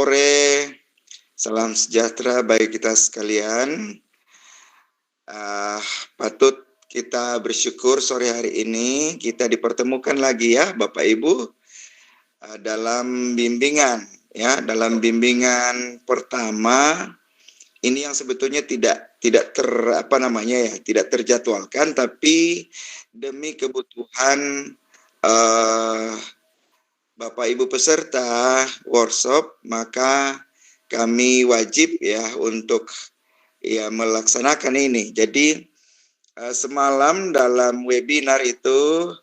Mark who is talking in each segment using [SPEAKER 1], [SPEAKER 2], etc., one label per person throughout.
[SPEAKER 1] Sore, salam sejahtera bagi kita sekalian. Patut kita bersyukur sore hari ini kita dipertemukan lagi ya Bapak Ibu dalam bimbingan dalam bimbingan pertama ini yang sebetulnya tidak terjadwalkan, tapi demi kebutuhan Bapak Ibu peserta workshop, maka kami wajib untuk melaksanakan ini. Jadi semalam dalam webinar itu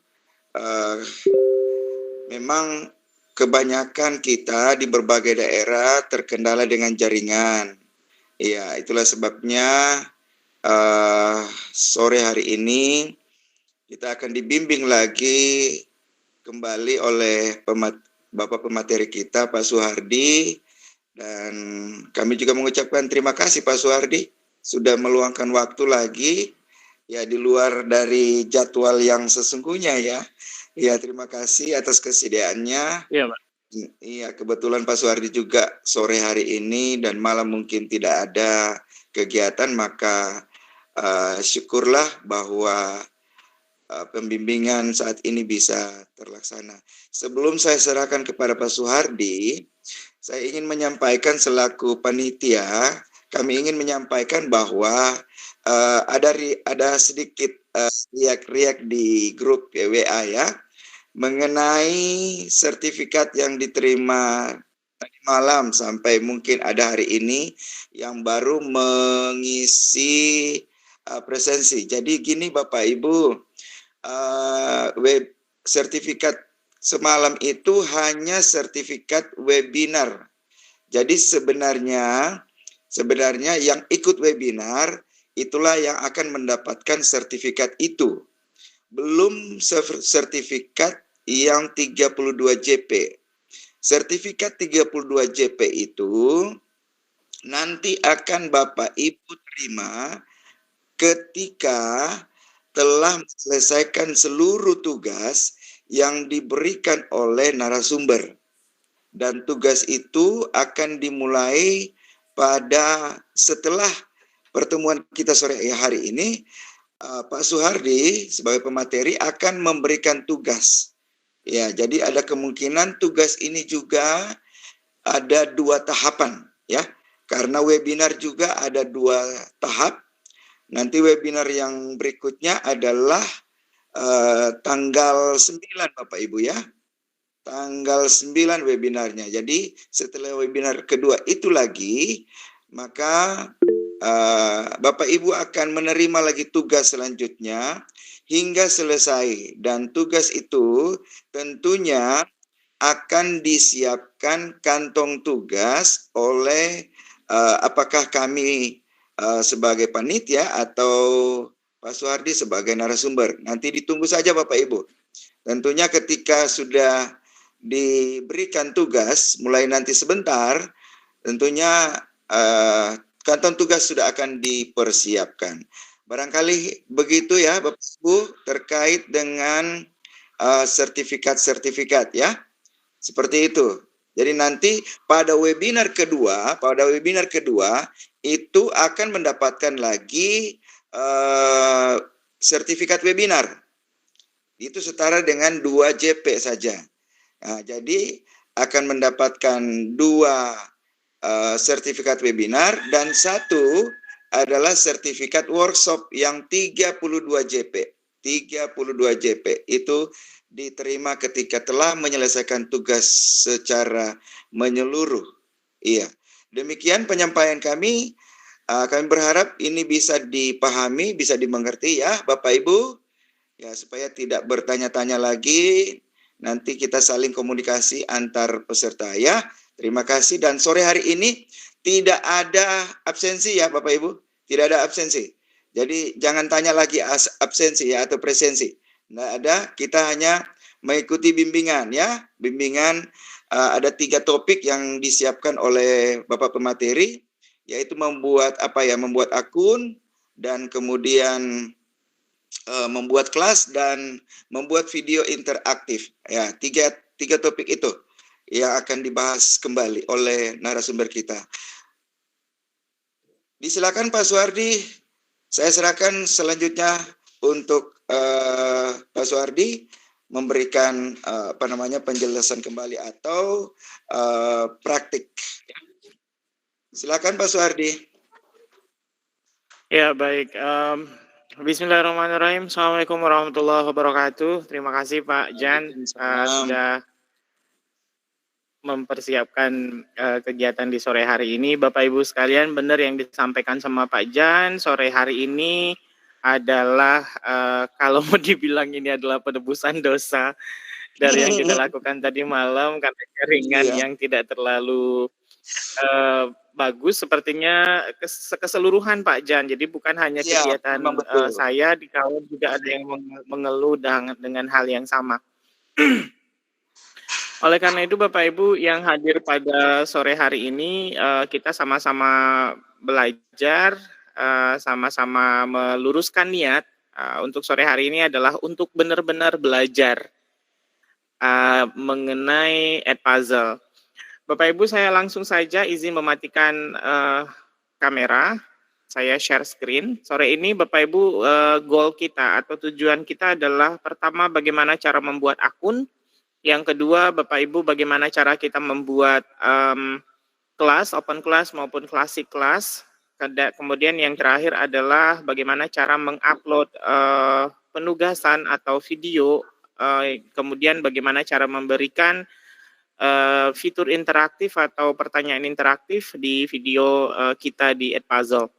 [SPEAKER 1] memang kebanyakan kita di berbagai daerah terkendala dengan jaringan. Ya, itulah sebabnya sore hari ini kita akan dibimbing lagi kembali oleh Bapak pemateri kita, Pak Suhardi, dan kami juga mengucapkan terima kasih Pak Suhardi sudah meluangkan waktu lagi di luar dari jadwal yang sesungguhnya ya. Ya, terima kasih atas kesediaannya.
[SPEAKER 2] Iya, Pak.
[SPEAKER 1] Iya, kebetulan Pak Suhardi juga sore hari ini dan malam mungkin tidak ada kegiatan, maka syukurlah bahwa pembimbingan saat ini bisa terlaksana. Sebelum saya serahkan kepada Pak Suhardi, saya ingin menyampaikan selaku panitia, kami ingin menyampaikan bahwa ada sedikit riak-riak di grup WA ya, mengenai sertifikat yang diterima tadi malam sampai mungkin ada hari ini yang baru mengisi presensi. Jadi gini Bapak Ibu, sertifikat semalam itu hanya sertifikat webinar. Jadi sebenarnya yang ikut webinar itulah yang akan mendapatkan sertifikat itu. Belum sertifikat yang 32 JP. Sertifikat 32 JP itu nanti akan Bapak Ibu terima ketika telah menyelesaikan seluruh tugas yang diberikan oleh narasumber. Dan tugas itu akan dimulai pada setelah pertemuan kita sore hari ini. Pak Suhardi sebagai pemateri akan memberikan tugas. Ya, jadi ada kemungkinan tugas ini juga ada 2 tahapan ya. Karena webinar juga ada 2 tahap. Nanti webinar yang berikutnya adalah tanggal 9 Bapak Ibu ya. Tanggal 9 webinarnya. Jadi setelah webinar kedua itu lagi, maka Bapak Ibu akan menerima lagi tugas selanjutnya hingga selesai. Dan tugas itu tentunya akan disiapkan kantong tugas oleh apakah kami sebagai panitia atau Pak Suhardi sebagai narasumber. Nanti ditunggu saja Bapak Ibu. Tentunya ketika sudah diberikan tugas, mulai nanti sebentar, tentunya kantong tugas sudah akan dipersiapkan. Barangkali begitu ya Bapak Ibu terkait dengan sertifikat-sertifikat ya. Seperti itu. Jadi nanti pada webinar kedua itu akan mendapatkan lagi sertifikat webinar. Itu setara dengan 2 JP saja. Nah, jadi akan mendapatkan 2 sertifikat webinar dan 1 adalah sertifikat workshop yang 32 JP. 32 JP itu diterima ketika telah menyelesaikan tugas secara menyeluruh. Iya. Demikian penyampaian kami. Kami berharap ini bisa dipahami, bisa dimengerti ya Bapak Ibu. Ya, supaya tidak bertanya-tanya lagi. Nanti kita saling komunikasi antar peserta ya. Terima kasih, dan sore hari ini tidak ada absensi ya Bapak Ibu. Tidak ada absensi. Jadi jangan tanya lagi absensi ya atau presensi. Tidak ada, kita hanya mengikuti bimbingan ya. Bimbingan ada 3 topik yang disiapkan oleh Bapak pemateri, yaitu membuat membuat akun, dan kemudian membuat kelas, dan membuat video interaktif. Ya, tiga topik itu. yang akan dibahas kembali oleh narasumber kita. Disilakan Pak Suhardi, saya serahkan selanjutnya untuk Pak Suhardi memberikan penjelasan kembali atau praktik. Silakan Pak Suhardi.
[SPEAKER 2] Ya, baik. Bismillahirrahmanirrahim. Assalamualaikum warahmatullahi wabarakatuh. Terima kasih Pak Jan sudah mempersiapkan kegiatan di sore hari ini. Bapak Ibu sekalian, benar yang disampaikan sama Pak Jan, sore hari ini adalah kalau mau dibilang ini adalah penebusan dosa dari yang kita lakukan tadi malam karena jaringan yang tidak terlalu bagus sepertinya keseluruhan Pak Jan. Jadi bukan hanya kegiatan saya di kawan, juga ada yang mengeluh dengan hal yang sama. Oleh karena itu Bapak Ibu yang hadir pada sore hari ini, kita sama-sama belajar, sama-sama meluruskan niat untuk sore hari ini adalah untuk benar-benar belajar mengenai Edpuzzle. Bapak Ibu, saya langsung saja izin mematikan kamera, saya share screen. Sore ini Bapak Ibu, goal kita atau tujuan kita adalah pertama bagaimana cara membuat akun, yang kedua Bapak Ibu bagaimana cara kita membuat kelas, open class maupun classic class, kemudian yang terakhir adalah bagaimana cara mengupload penugasan atau video, kemudian bagaimana cara memberikan fitur interaktif atau pertanyaan interaktif di video kita di Edpuzzle.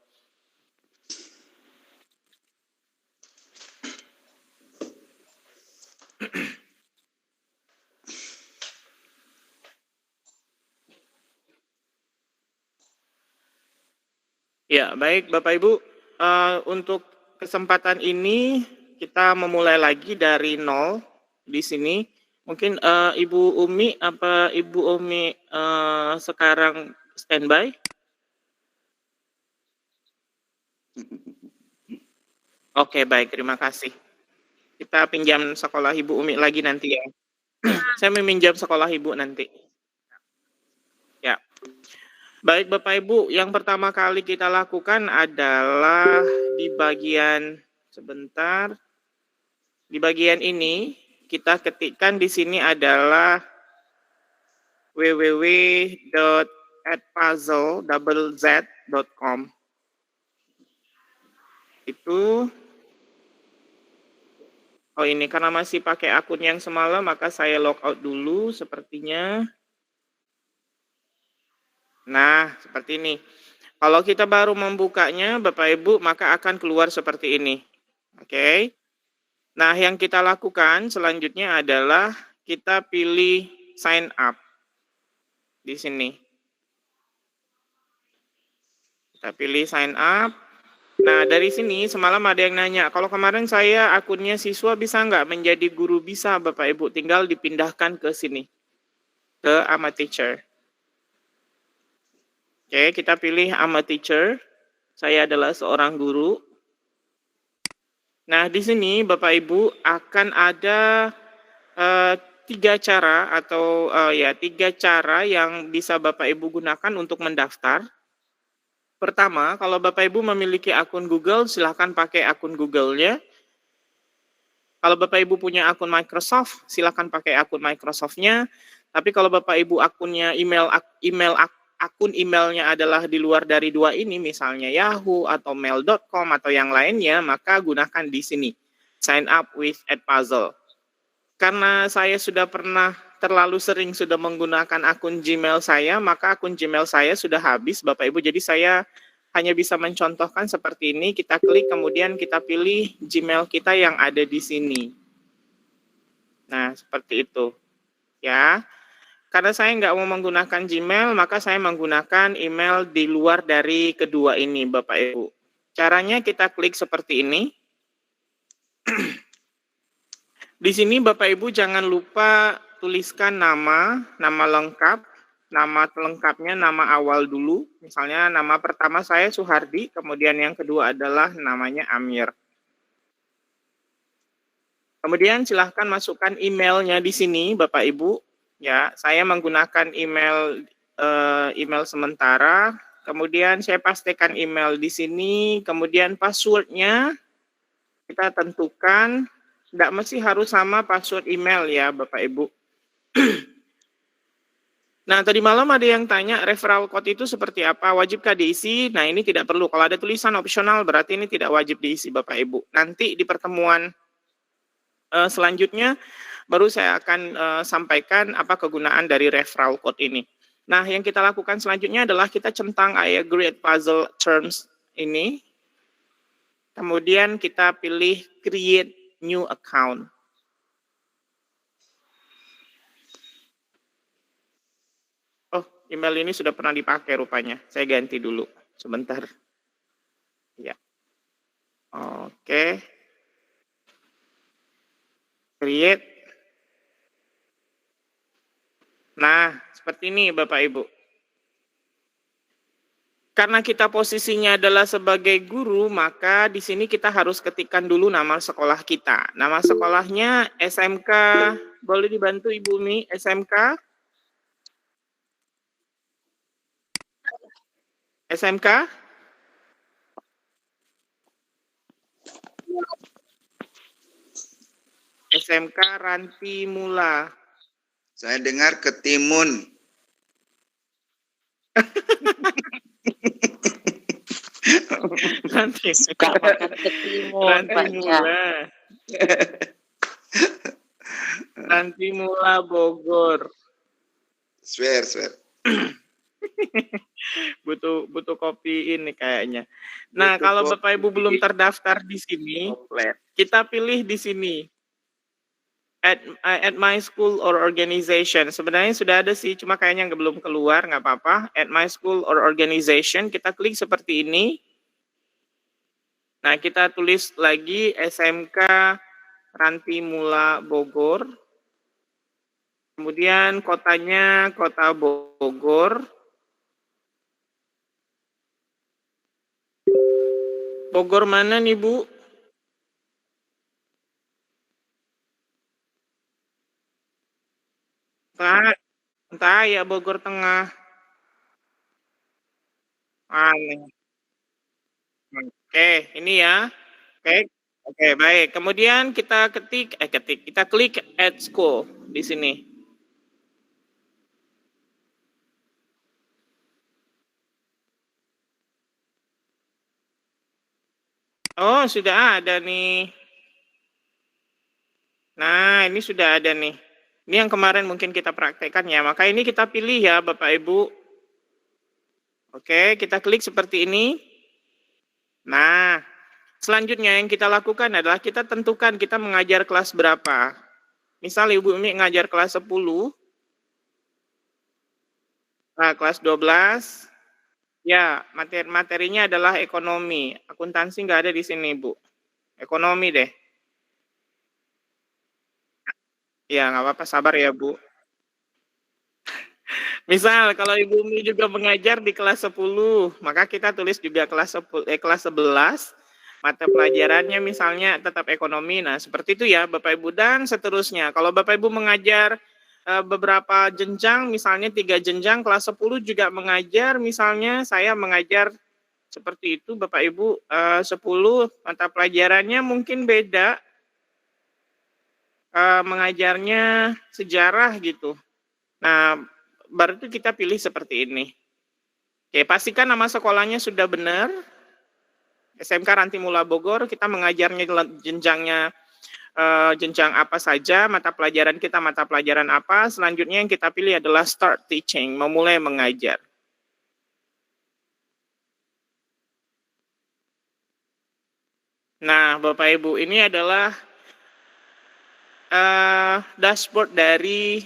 [SPEAKER 2] Ya, baik Bapak Ibu, untuk kesempatan ini kita memulai lagi dari nol di sini. Mungkin Ibu Umi, apa Ibu Umi sekarang standby? Oke, baik, terima kasih. Kita pinjam sekolah Ibu Umi lagi nanti ya. Saya meminjam sekolah Ibu nanti. Ya. Baik Bapak Ibu, yang pertama kali kita lakukan adalah di bagian sebentar. Di bagian ini kita ketikkan di sini adalah www.edpuzzle.com. Itu ini karena masih pakai akun yang semalam maka saya logout dulu sepertinya. Nah, seperti ini. Kalau kita baru membukanya, Bapak Ibu, maka akan keluar seperti ini. Oke. Nah, yang kita lakukan selanjutnya adalah kita pilih sign up di sini. Kita pilih sign up. Nah, dari sini semalam ada yang nanya, kalau kemarin saya akunnya siswa bisa nggak menjadi guru? Bisa, Bapak Ibu, tinggal dipindahkan ke sini, ke I'm a teacher. Oke, kita pilih I'm a teacher. Saya adalah seorang guru. Nah, di sini Bapak Ibu akan ada tiga cara atau tiga cara yang bisa Bapak Ibu gunakan untuk mendaftar. Pertama, kalau Bapak Ibu memiliki akun Google, silahkan pakai akun Google-nya. Kalau Bapak Ibu punya akun Microsoft, silahkan pakai akun Microsoft-nya. Tapi kalau Bapak Ibu akunnya akun emailnya adalah di luar dari dua ini, misalnya Yahoo atau mail.com atau yang lainnya, maka gunakan di sini, sign up with Edpuzzle. Karena saya sudah pernah terlalu sering sudah menggunakan akun Gmail saya, maka akun Gmail saya sudah habis, Bapak Ibu, jadi saya hanya bisa mencontohkan seperti ini, kita klik, kemudian kita pilih Gmail kita yang ada di sini. Nah, seperti itu. Ya. Karena saya nggak mau menggunakan Gmail, maka saya menggunakan email di luar dari kedua ini, Bapak Ibu. Caranya kita klik seperti ini. Di sini Bapak Ibu jangan lupa tuliskan nama lengkap, nama lengkapnya nama awal dulu. Misalnya nama pertama saya Suhardi, kemudian yang kedua adalah namanya Amir. Kemudian silahkan masukkan emailnya di sini, Bapak Ibu. Ya, saya menggunakan email email sementara, kemudian saya pastikan email di sini, kemudian passwordnya kita tentukan, tidak mesti harus sama password email ya Bapak Ibu. Nah, tadi malam ada yang tanya referral code itu seperti apa, wajibkah diisi? Nah, ini tidak perlu. Kalau ada tulisan opsional berarti ini tidak wajib diisi Bapak Ibu. Nanti di pertemuan selanjutnya baru saya akan sampaikan apa kegunaan dari referral code ini. Nah, yang kita lakukan selanjutnya adalah kita centang I agree at puzzle terms ini. Kemudian kita pilih create new account. Oh, email ini sudah pernah dipakai rupanya. Saya ganti dulu. Sebentar. Ya. Oke. Create. Nah, seperti ini Bapak Ibu. Karena kita posisinya adalah sebagai guru, maka di sini kita harus ketikkan dulu nama sekolah kita. Nama sekolahnya SMK, boleh dibantu Ibu Mi, SMK? SMK? SMK Ranti Mula.
[SPEAKER 1] Saya dengar Ketimun.
[SPEAKER 2] Ranti.
[SPEAKER 3] Suka makan ketimun, Pak
[SPEAKER 2] Mula. Ranti Mula Bogor.
[SPEAKER 1] Swear.
[SPEAKER 2] butuh kopi ini kayaknya. Nah, kalau Bapak Ibu belum terdaftar di sini, kita pilih di sini. At my school or organization. Sebenarnya sudah ada sih, cuma kayaknya belum keluar, nggak apa-apa. At my school or organization, kita klik seperti ini. Nah, kita tulis lagi SMK Ranti Mula Bogor. Kemudian kotanya Kota Bogor. Bogor mana nih, Bu? Entah ya Bogor Tengah. Aneh. Oke, ini ya. Oke, baik. Kemudian kita kita klik add school di sini. Oh, sudah ada nih. Nah, ini sudah ada nih. Ini yang kemarin mungkin kita praktekkan ya. Maka ini kita pilih ya, Bapak Ibu. Oke, kita klik seperti ini. Nah, selanjutnya yang kita lakukan adalah kita tentukan kita mengajar kelas berapa. Misal Ibu Umi ngajar kelas 10. Nah, kelas 12. Ya, materinya adalah ekonomi. Akuntansi nggak ada di sini, Bu. Ekonomi deh. Ya, nggak apa-apa, sabar ya, Bu. Misal, kalau Ibu Umi juga mengajar di kelas 10, maka kita tulis juga kelas 11, mata pelajarannya misalnya tetap ekonomi. Nah, seperti itu ya, Bapak Ibu, dan seterusnya. Kalau Bapak Ibu mengajar beberapa jenjang, misalnya 3 jenjang, kelas 10 juga mengajar, misalnya saya mengajar seperti itu, Bapak Ibu, 10 mata pelajarannya mungkin beda, mengajarnya sejarah gitu. Nah, baru itu kita pilih seperti ini. Oke, pastikan nama sekolahnya sudah benar. SMK Ranti Mula Bogor, kita mengajarnya jenjangnya jenjang apa saja, mata pelajaran kita mata pelajaran apa. Selanjutnya yang kita pilih adalah start teaching, memulai mengajar. Nah, Bapak Ibu, ini adalah dashboard dari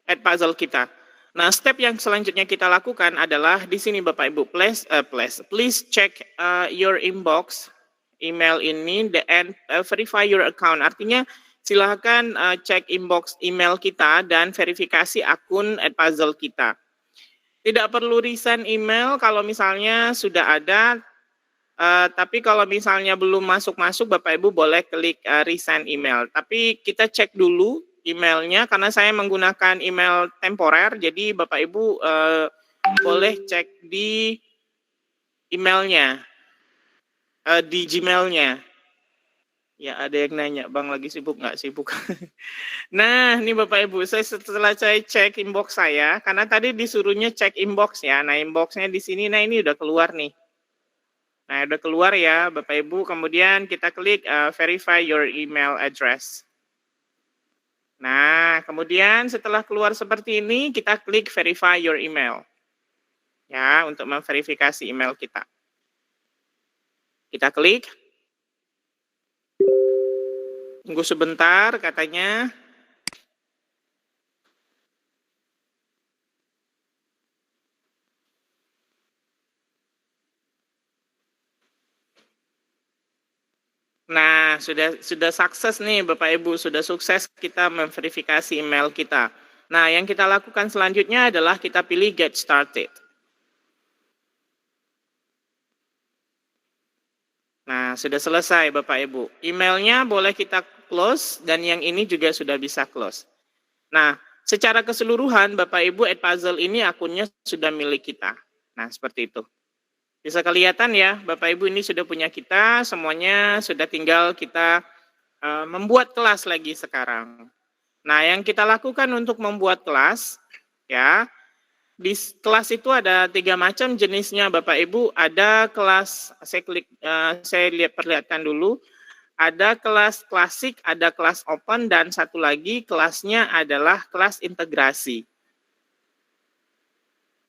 [SPEAKER 2] Edpuzzle kita. Nah, step yang selanjutnya kita lakukan adalah di sini Bapak Ibu, please check your inbox email ini and verify your account. Artinya silahkan cek inbox email kita dan verifikasi akun Edpuzzle kita. Tidak perlu resend email kalau misalnya sudah ada, tapi kalau misalnya belum masuk-masuk, Bapak Ibu boleh klik resend email. Tapi kita cek dulu emailnya karena saya menggunakan email temporer, jadi Bapak Ibu boleh cek di emailnya, di Gmailnya. Ya ada yang nanya, Bang lagi sibuk nggak sibuk? Nah, ini Bapak Ibu, setelah saya cek inbox saya, karena tadi disuruhnya cek inbox ya. Nah, inboxnya di sini, nah ini udah keluar nih. Nah, udah keluar ya Bapak Ibu. Kemudian kita klik verify your email address. Nah, kemudian setelah keluar seperti ini, kita klik verify your email. Ya, untuk memverifikasi email kita. Kita klik. Tunggu sebentar katanya. Nah, sudah sukses nih Bapak Ibu, sudah sukses kita memverifikasi email kita. Nah, yang kita lakukan selanjutnya adalah kita pilih get started. Nah, sudah selesai Bapak Ibu. Emailnya boleh kita close dan yang ini juga sudah bisa close. Nah, secara keseluruhan Bapak Ibu Edpuzzle ini akunnya sudah milik kita. Nah, seperti itu. Bisa kelihatan ya, Bapak Ibu ini sudah punya kita, semuanya sudah tinggal kita membuat kelas lagi sekarang. Nah, yang kita lakukan untuk membuat kelas, ya, di kelas itu ada 3 macam jenisnya Bapak Ibu. Ada kelas, saya perlihatkan dulu. Ada kelas klasik, ada kelas open, dan satu lagi kelasnya adalah kelas integrasi.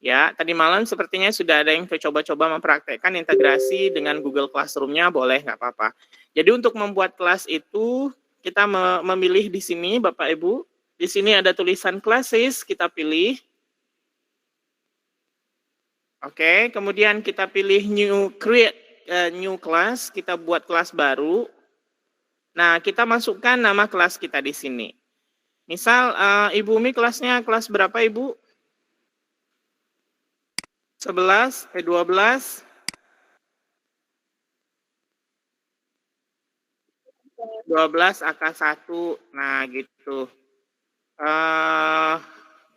[SPEAKER 2] Ya, tadi malam sepertinya sudah ada yang coba-coba mempraktekkan integrasi dengan Google Classroom-nya, boleh, nggak apa-apa. Jadi untuk membuat kelas itu, kita memilih di sini, Bapak Ibu. Di sini ada tulisan classes, kita pilih. Oke, kemudian kita pilih create new class, kita buat kelas baru. Nah, kita masukkan nama kelas kita di sini. Misal, Ibu Umi kelasnya kelas berapa, Ibu? 11, 12, 12 AK1, nah gitu.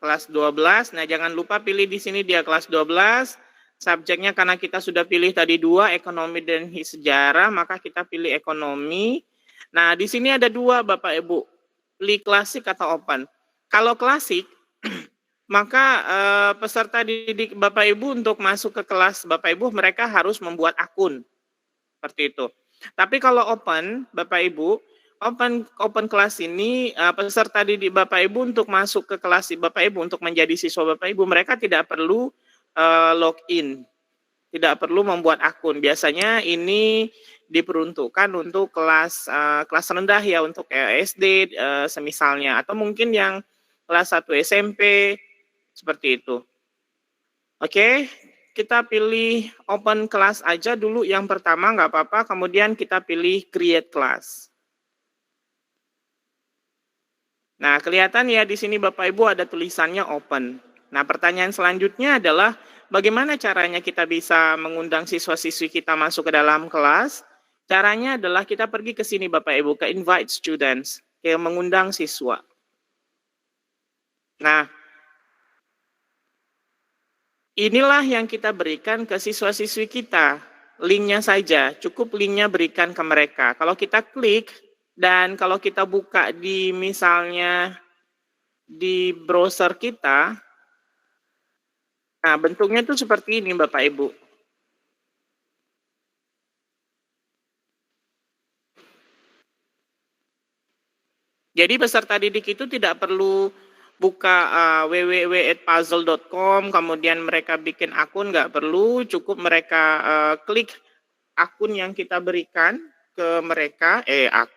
[SPEAKER 2] Kelas 12, nah jangan lupa pilih di sini dia kelas 12, subjeknya karena kita sudah pilih tadi 2, ekonomi dan sejarah, maka kita pilih ekonomi. Nah di sini ada 2 Bapak Ibu, pilih klasik atau open. Kalau klasik, maka peserta didik Bapak Ibu untuk masuk ke kelas Bapak Ibu mereka harus membuat akun seperti itu. Tapi kalau open Bapak Ibu, open kelas ini peserta didik Bapak Ibu untuk masuk ke kelas Bapak Ibu untuk menjadi siswa Bapak Ibu mereka tidak perlu login, tidak perlu membuat akun. Biasanya ini diperuntukkan untuk kelas kelas rendah ya, untuk SD semisalnya, atau mungkin yang kelas 1 SMP. Seperti itu. Oke, kita pilih open class aja dulu yang pertama, nggak apa-apa. Kemudian kita pilih create class. Nah, kelihatan ya di sini Bapak Ibu ada tulisannya open. Nah, pertanyaan selanjutnya adalah bagaimana caranya kita bisa mengundang siswa-siswi kita masuk ke dalam kelas? Caranya adalah kita pergi ke sini Bapak Ibu, ke invite students, ke mengundang siswa. Nah, inilah yang kita berikan ke siswa-siswi kita, linknya saja, cukup linknya berikan ke mereka. Kalau kita klik, dan kalau kita buka di misalnya di browser kita, nah bentuknya itu seperti ini Bapak Ibu. Jadi peserta didik itu tidak perlu buka www.edpuzzle.com, kemudian mereka bikin akun, nggak perlu, cukup mereka klik akun yang kita berikan ke mereka,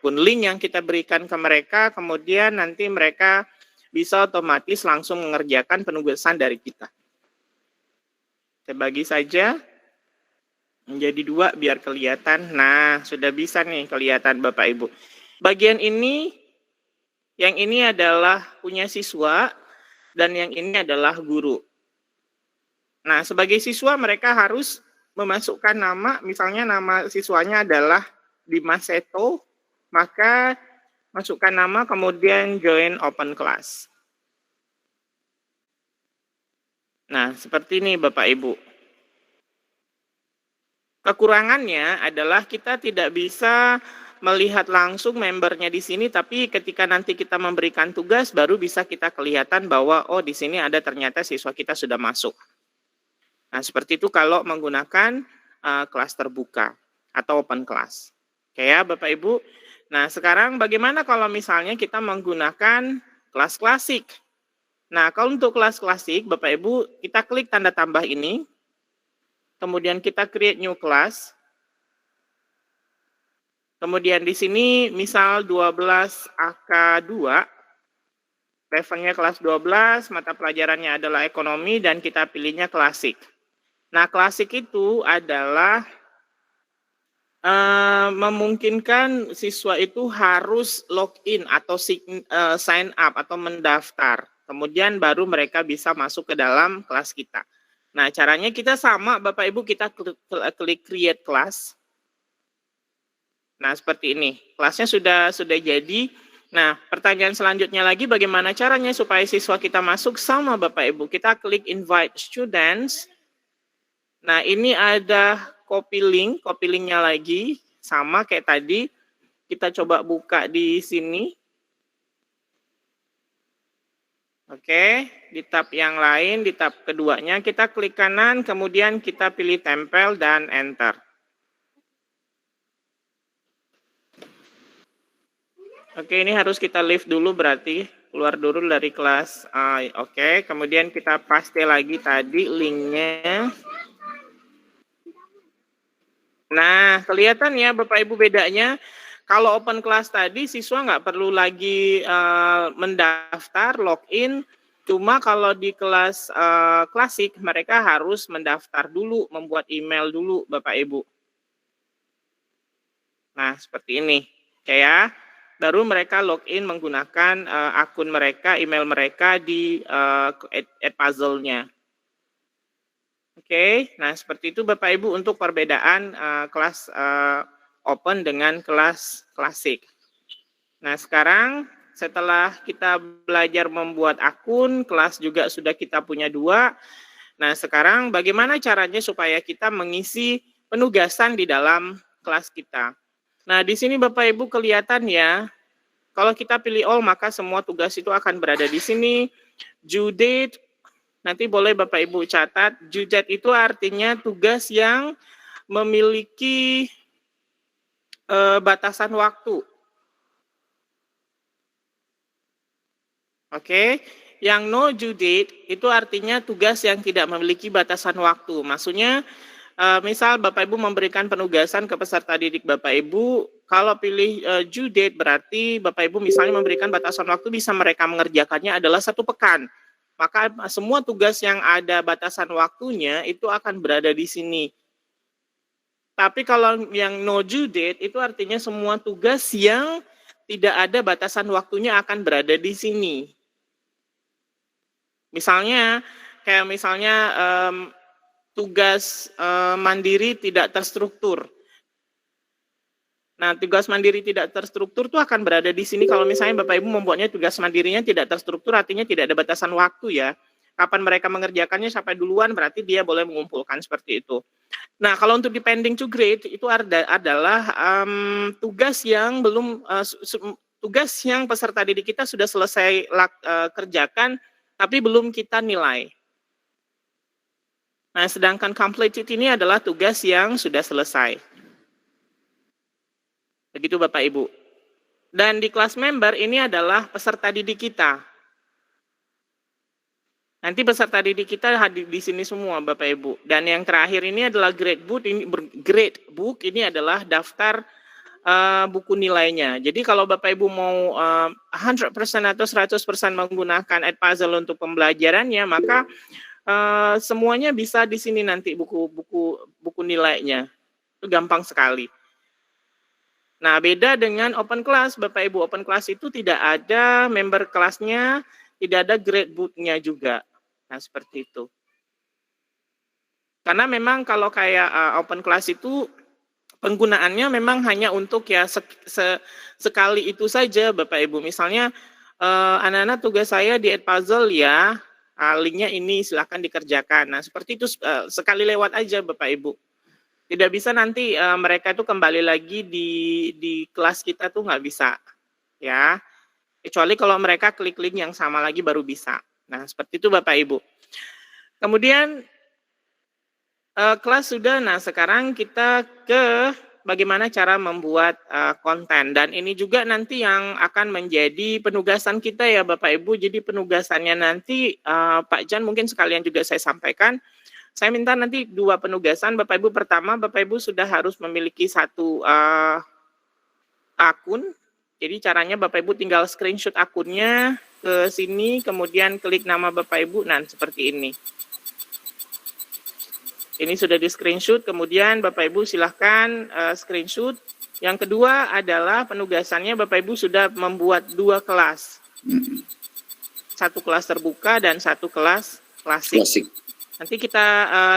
[SPEAKER 2] link yang kita berikan ke mereka, kemudian nanti mereka bisa otomatis langsung mengerjakan penugasan dari kita. Saya bagi saja menjadi 2 biar kelihatan. Nah, sudah bisa nih kelihatan Bapak Ibu. Bagian ini, yang ini adalah punya siswa, dan yang ini adalah guru. Nah, sebagai siswa mereka harus memasukkan nama, misalnya nama siswanya adalah Dimas Seto, maka masukkan nama, kemudian join open class. Nah, seperti ini Bapak Ibu. Kekurangannya adalah kita tidak bisa melihat langsung membernya di sini, tapi ketika nanti kita memberikan tugas, baru bisa kita kelihatan bahwa, oh di sini ada ternyata siswa kita sudah masuk. Nah, seperti itu kalau menggunakan kelas terbuka atau open class. Oke ya Bapak Ibu. Nah, sekarang bagaimana kalau misalnya kita menggunakan kelas klasik? Nah, kalau untuk kelas klasik, Bapak Ibu, kita klik tanda tambah ini, kemudian kita create new class. Kemudian di sini misal 12 AK2, levelnya kelas 12, mata pelajarannya adalah ekonomi, dan kita pilihnya klasik. Nah, klasik itu adalah memungkinkan siswa itu harus login atau sign up atau mendaftar. Kemudian baru mereka bisa masuk ke dalam kelas kita. Nah, caranya kita sama, Bapak Ibu, kita klik create class. Nah, seperti ini. Kelasnya sudah jadi. Nah, pertanyaan selanjutnya lagi, bagaimana caranya supaya siswa kita masuk? Sama, Bapak Ibu. Kita klik invite students. Nah, ini ada copy linknya lagi. Sama kayak tadi. Kita coba buka di sini. Oke, di tab yang lain, di tab keduanya, kita klik kanan, kemudian kita pilih tempel dan enter. Oke, ini harus kita leave dulu berarti, keluar dulu dari kelas. Oke, kemudian kita paste lagi tadi linknya. Nah, kelihatan ya Bapak Ibu bedanya. Kalau open class tadi, siswa nggak perlu lagi mendaftar, login. Cuma kalau di kelas klasik, mereka harus mendaftar dulu, membuat email dulu, Bapak Ibu. Nah, seperti ini. Ya, baru mereka login menggunakan akun mereka, email mereka di Edpuzzle-nya. Oke, nah seperti itu Bapak Ibu untuk perbedaan kelas open dengan kelas klasik. Nah, sekarang setelah kita belajar membuat akun, kelas juga sudah kita punya 2. Nah, sekarang bagaimana caranya supaya kita mengisi penugasan di dalam kelas kita. Nah, di sini Bapak Ibu kelihatan ya, kalau kita pilih all, maka semua tugas itu akan berada di sini. Due date, nanti boleh Bapak Ibu catat, due date itu artinya tugas yang memiliki batasan waktu. Oke, yang no due date itu artinya tugas yang tidak memiliki batasan waktu. Maksudnya, misal Bapak Ibu memberikan penugasan ke peserta didik Bapak Ibu, kalau pilih due date berarti Bapak Ibu misalnya memberikan batasan waktu bisa mereka mengerjakannya adalah 1 pekan. Maka semua tugas yang ada batasan waktunya itu akan berada di sini. Tapi kalau yang no due date itu artinya semua tugas yang tidak ada batasan waktunya akan berada di sini. Misalnya, kayak misalnya tugas mandiri tidak terstruktur. Nah, tugas mandiri tidak terstruktur itu akan berada di sini kalau misalnya Bapak Ibu membuatnya tugas mandirinya tidak terstruktur, artinya tidak ada batasan waktu ya. Kapan mereka mengerjakannya sampai duluan berarti dia boleh mengumpulkan seperti itu. Nah, kalau untuk di pending to grade itu adalah tugas yang belum tugas yang peserta didik kita sudah selesai kerjakan tapi belum kita nilai. Nah, sedangkan completed ini adalah tugas yang sudah selesai. Begitu Bapak Ibu. Dan di kelas member ini adalah peserta didik kita. Nanti peserta didik kita hadir di sini semua Bapak Ibu. Dan yang terakhir ini adalah grade book ini adalah daftar buku nilainya. Jadi kalau Bapak Ibu mau 100% atau 100% menggunakan Edpuzzle untuk pembelajarannya, maka semuanya bisa di sini nanti buku nilainya. Itu gampang sekali. Nah, beda dengan open class, Bapak Ibu. Open class itu tidak ada member kelasnya, tidak ada grade book-nya juga. Nah, seperti itu. Karena memang kalau kayak open class itu penggunaannya memang hanya untuk ya sekali itu saja Bapak Ibu. Misalnya anak-anak tugas saya di Edpuzzle ya, linknya ini silahkan dikerjakan. Nah seperti itu sekali lewat aja Bapak Ibu. Tidak bisa nanti mereka itu kembali lagi di kelas kita tuh nggak bisa ya. Kecuali kalau mereka klik link yang sama lagi baru bisa. Nah seperti itu Bapak Ibu. Kemudian kelas sudah, nah sekarang kita ke bagaimana cara membuat konten. Dan ini juga nanti yang akan menjadi penugasan kita ya Bapak Ibu. Jadi penugasannya nanti Pak Jan mungkin sekalian juga saya sampaikan. Saya minta nanti 2 penugasan Bapak Ibu. Pertama, Bapak Ibu sudah harus memiliki 1 akun. Jadi caranya Bapak Ibu tinggal screenshot akunnya ke sini, kemudian klik nama Bapak Ibu, nah seperti ini. Ini sudah di screenshot, kemudian Bapak Ibu silahkan screenshot. Yang kedua adalah penugasannya Bapak Ibu sudah membuat 2 kelas. 1 kelas terbuka dan 1 kelas klasik. Nanti kita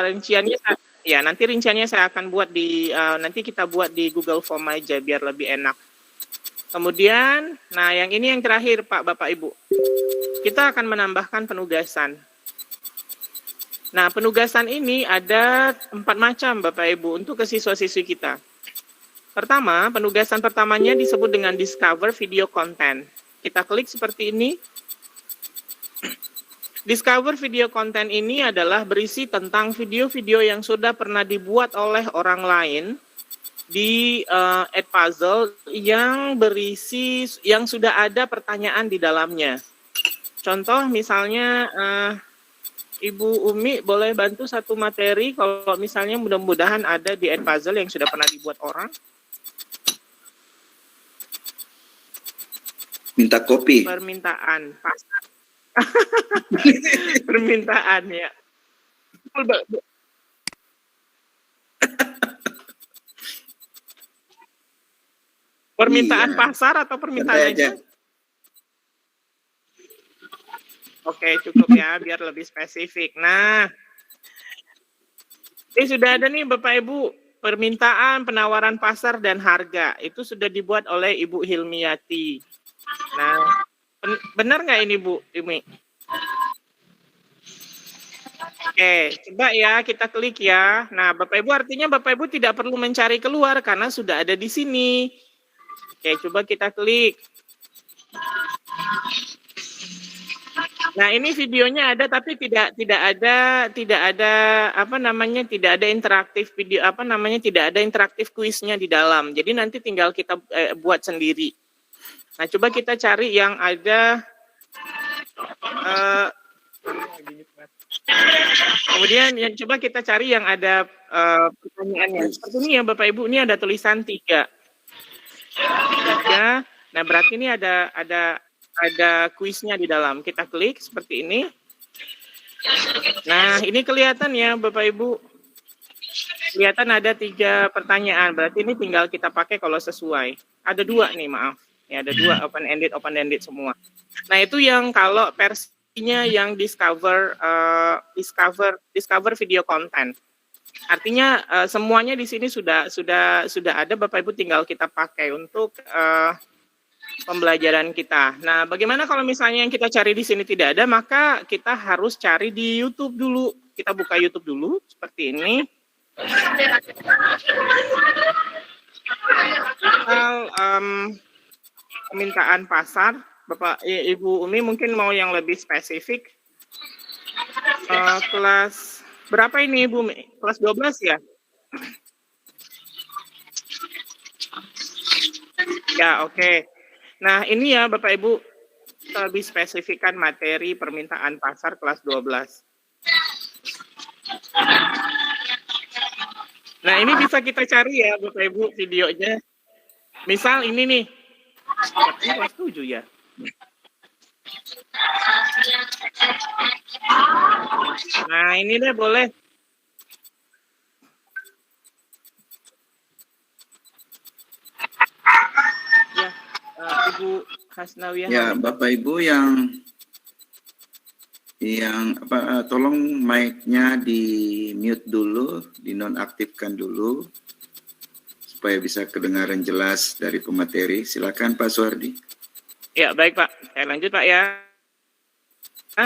[SPEAKER 2] rinciannya, ya nanti rinciannya saya akan buat di, nanti kita buat di Google Form aja biar lebih enak. Kemudian, nah yang ini yang terakhir Pak Bapak Ibu. Kita akan menambahkan penugasan. Nah, penugasan ini ada 4 macam Bapak Ibu untuk ke siswa-siswi kita. Pertama, penugasan pertamanya disebut dengan Discover Video Content. Kita klik seperti ini. Discover Video Content ini adalah berisi tentang video-video yang sudah pernah dibuat oleh orang lain di Edpuzzle yang berisi, yang sudah ada pertanyaan di dalamnya. Contoh misalnya, Ibu Umi boleh bantu 1 materi kalau misalnya mudah-mudahan ada di Edpuzzle yang sudah pernah dibuat orang.
[SPEAKER 4] Minta kopi.
[SPEAKER 2] Permintaan pasar. Permintaan ya. Permintaan pasar atau permintaan aja? Oke, cukup ya, biar lebih spesifik. Nah, ini sudah ada nih Bapak Ibu, permintaan, penawaran pasar, dan harga. Itu sudah dibuat oleh Ibu Hilmiati. Nah, benar nggak ini Bu Imi? Oke, coba ya kita klik ya. Nah, Bapak Ibu artinya Bapak Ibu tidak perlu mencari keluar karena sudah ada di sini. Oke, coba kita klik. Nah, ini videonya ada tapi tidak ada apa namanya, tidak ada interaktif video, apa namanya, tidak ada interaktif kuisnya di dalam. Jadi nanti tinggal kita buat sendiri. Nah, coba kita cari yang ada kemudian coba kita cari yang ada pertanyaannya. Seperti ini ya Bapak Ibu, ini ada tulisan 3. Nah, berarti ini ada kuisnya di dalam. Kita klik seperti ini. Nah, ini kelihatan ya Bapak Ibu. Kelihatan ada 3 pertanyaan. Berarti ini tinggal kita pakai kalau sesuai. Ada 2 nih, maaf. Ya, ada 2 open-ended semua. Nah, itu yang kalau versinya yang discover video content. Artinya semuanya di sini sudah ada, Bapak Ibu tinggal kita pakai untuk pembelajaran kita. Nah, bagaimana kalau misalnya yang kita cari di sini tidak ada, maka kita harus cari di YouTube dulu. Kita buka YouTube dulu, seperti ini. Permintaan pasar, Bapak Ibu Umi mungkin mau yang lebih spesifik. Kelas berapa ini Ibu Umi? Kelas 12 ya? Ya, oke. Nah, ini ya Bapak Ibu, lebih spesifikkan materi permintaan pasar kelas 12. Nah, ini bisa kita cari ya Bapak Ibu videonya. Misal ini nih. Ini kelas 7 ya. Nah, ini deh boleh. Ibu Hasnawiyah.
[SPEAKER 4] Ya, Bapak Ibu yang apa, tolong mic-nya di mute dulu, dinonaktifkan dulu. supaya bisa kedengaran jelas dari pemateri. Silakan Pak Suhardi.
[SPEAKER 2] Ya, baik Pak. Saya lanjut Pak ya. Nah,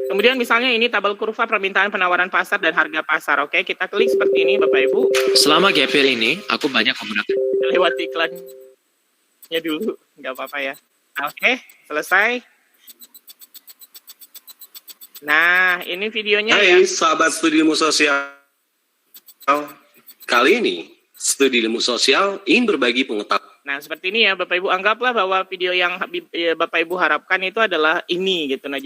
[SPEAKER 2] kemudian misalnya ini tabel kurva permintaan penawaran pasar dan harga pasar. Oke, kita klik seperti ini Bapak Ibu.
[SPEAKER 5] Selama GPR ini, aku banyak menggunakan.
[SPEAKER 2] Lewat iklannya dulu, nggak apa-apa ya. Oke, selesai. Nah, ini videonya ya.
[SPEAKER 6] Hai sahabat studi ilmu sosial. Kali ini, studi ilmu sosial ingin berbagi pengetahuan.
[SPEAKER 2] Nah, seperti ini ya Bapak Ibu. Anggaplah bahwa video yang Bapak Ibu harapkan itu adalah ini gitu. Nah,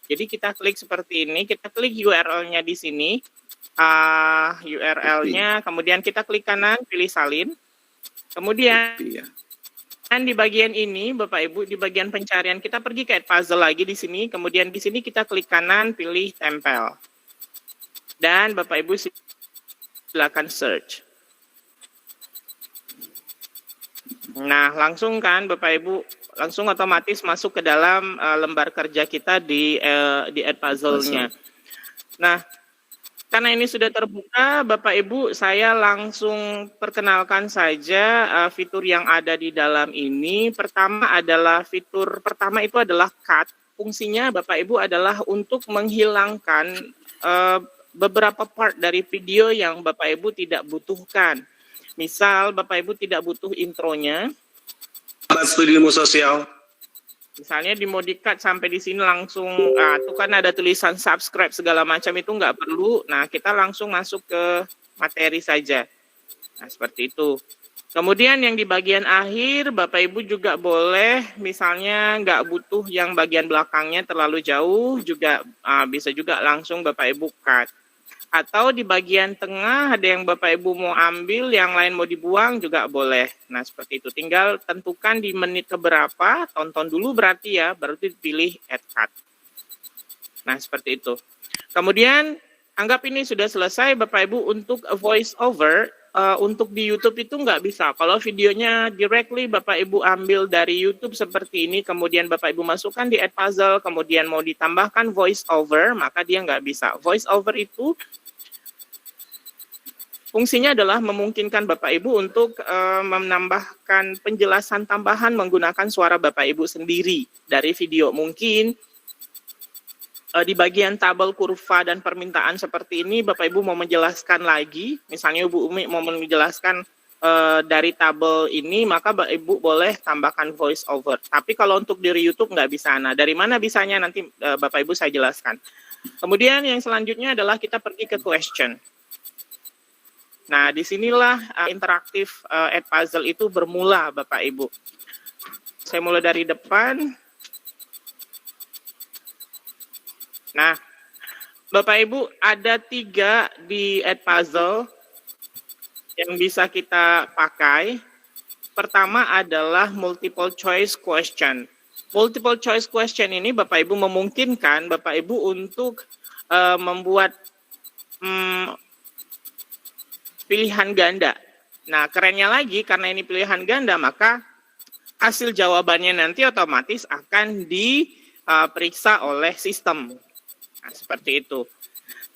[SPEAKER 2] jadi kita klik seperti ini, kita klik URL-nya di sini. URL-nya, kemudian kita klik kanan, pilih salin. Kemudian di bagian ini, Bapak Ibu, di bagian pencarian kita pergi ke Edpuzzle lagi di sini. Kemudian di sini kita klik kanan, pilih tempel. Dan Bapak Ibu silakan search. Nah, langsung kan Bapak Ibu, langsung otomatis masuk ke dalam lembar kerja kita di Edpuzzle-nya. Nah, karena ini sudah terbuka, Bapak Ibu, saya langsung perkenalkan saja fitur yang ada di dalam ini. Fitur pertama itu adalah cut. Fungsinya Bapak Ibu adalah untuk menghilangkan beberapa part dari video yang Bapak Ibu tidak butuhkan. Misal Bapak Ibu tidak butuh intronya.
[SPEAKER 6] Studi ilmu sosial.
[SPEAKER 2] Misalnya di mau di-cut sampai di sini langsung, itu kan ada tulisan subscribe segala macam itu nggak perlu. Nah, kita langsung masuk ke materi saja. Nah, seperti itu. Kemudian yang di bagian akhir, Bapak Ibu juga boleh, misalnya nggak butuh yang bagian belakangnya terlalu jauh, juga bisa juga langsung Bapak Ibu cut. Atau di bagian tengah ada yang Bapak Ibu mau ambil, yang lain mau dibuang juga boleh. Nah, seperti itu. Tinggal tentukan di menit keberapa, tonton dulu berarti ya, baru dipilih add cut. Nah, seperti itu. Kemudian, anggap ini sudah selesai Bapak Ibu untuk voice over. Untuk di YouTube itu nggak bisa. Kalau videonya directly Bapak Ibu ambil dari YouTube seperti ini, kemudian Bapak Ibu masukkan di Edpuzzle, kemudian mau ditambahkan voice over, maka dia nggak bisa. Voice over itu fungsinya adalah memungkinkan Bapak Ibu untuk menambahkan penjelasan tambahan menggunakan suara Bapak Ibu sendiri dari video. Mungkin di bagian tabel kurva dan permintaan seperti ini, Bapak Ibu mau menjelaskan lagi, misalnya Ibu Umi mau menjelaskan dari tabel ini, maka Bapak Ibu boleh tambahkan voice over. Tapi kalau untuk dari YouTube nggak bisa. Nah, dari mana bisanya nanti Bapak Ibu saya jelaskan. Kemudian yang selanjutnya adalah kita pergi ke question. Nah, disinilah interaktif Edpuzzle itu bermula, Bapak Ibu. Saya mulai dari depan. Nah, Bapak Ibu, ada 3 di Edpuzzle yang bisa kita pakai. Pertama adalah multiple choice question. Multiple choice question ini Bapak Ibu memungkinkan Bapak Ibu untuk membuat pilihan ganda. Nah, kerennya lagi karena ini pilihan ganda, maka hasil jawabannya nanti otomatis akan diperiksa oleh sistem. Nah, seperti itu.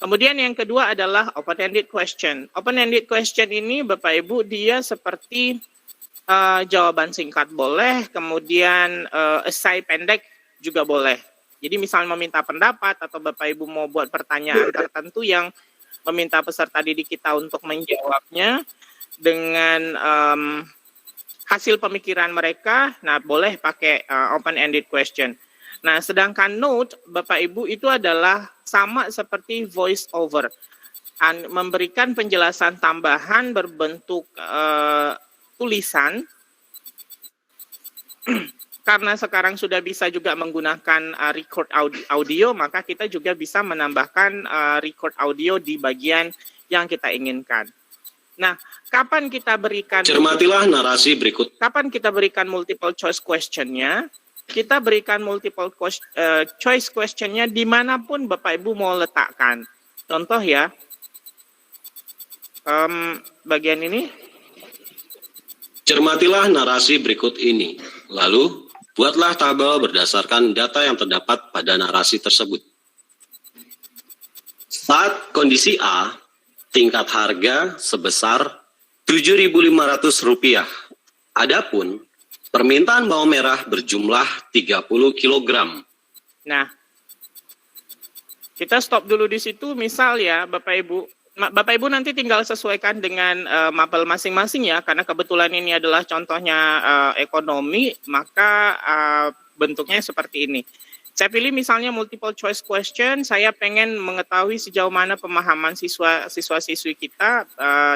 [SPEAKER 2] Kemudian yang kedua adalah open-ended question. Open-ended question ini Bapak Ibu dia seperti jawaban singkat boleh, kemudian essay pendek juga boleh. Jadi misalnya meminta pendapat atau Bapak Ibu mau buat pertanyaan tertentu yang meminta peserta didik kita untuk menjawabnya dengan hasil pemikiran mereka, nah boleh pakai open-ended question. Nah, sedangkan note, Bapak Ibu, itu adalah sama seperti voice over. Memberikan penjelasan tambahan berbentuk tulisan. Karena sekarang sudah bisa juga menggunakan record audio, maka kita juga bisa menambahkan record audio di bagian yang kita inginkan. Nah, kapan kita berikan...
[SPEAKER 6] Cermatilah narasi berikut.
[SPEAKER 2] Kapan kita berikan multiple choice question-nya? Kita berikan multiple choice question-nya dimanapun Bapak Ibu mau letakkan. Contoh ya, bagian ini.
[SPEAKER 6] Cermatilah narasi berikut ini. Lalu, buatlah tabel berdasarkan data yang terdapat pada narasi tersebut. Saat kondisi A, tingkat harga sebesar Rp7.500. Adapun permintaan bawang merah berjumlah 30 kg.
[SPEAKER 2] Nah, kita stop dulu di situ. Misal ya, Bapak Ibu. Bapak Ibu nanti tinggal sesuaikan dengan mapel masing-masing ya, karena kebetulan ini adalah contohnya ekonomi, maka bentuknya seperti ini. Saya pilih misalnya multiple choice question, saya pengen mengetahui sejauh mana pemahaman siswa-siswi kita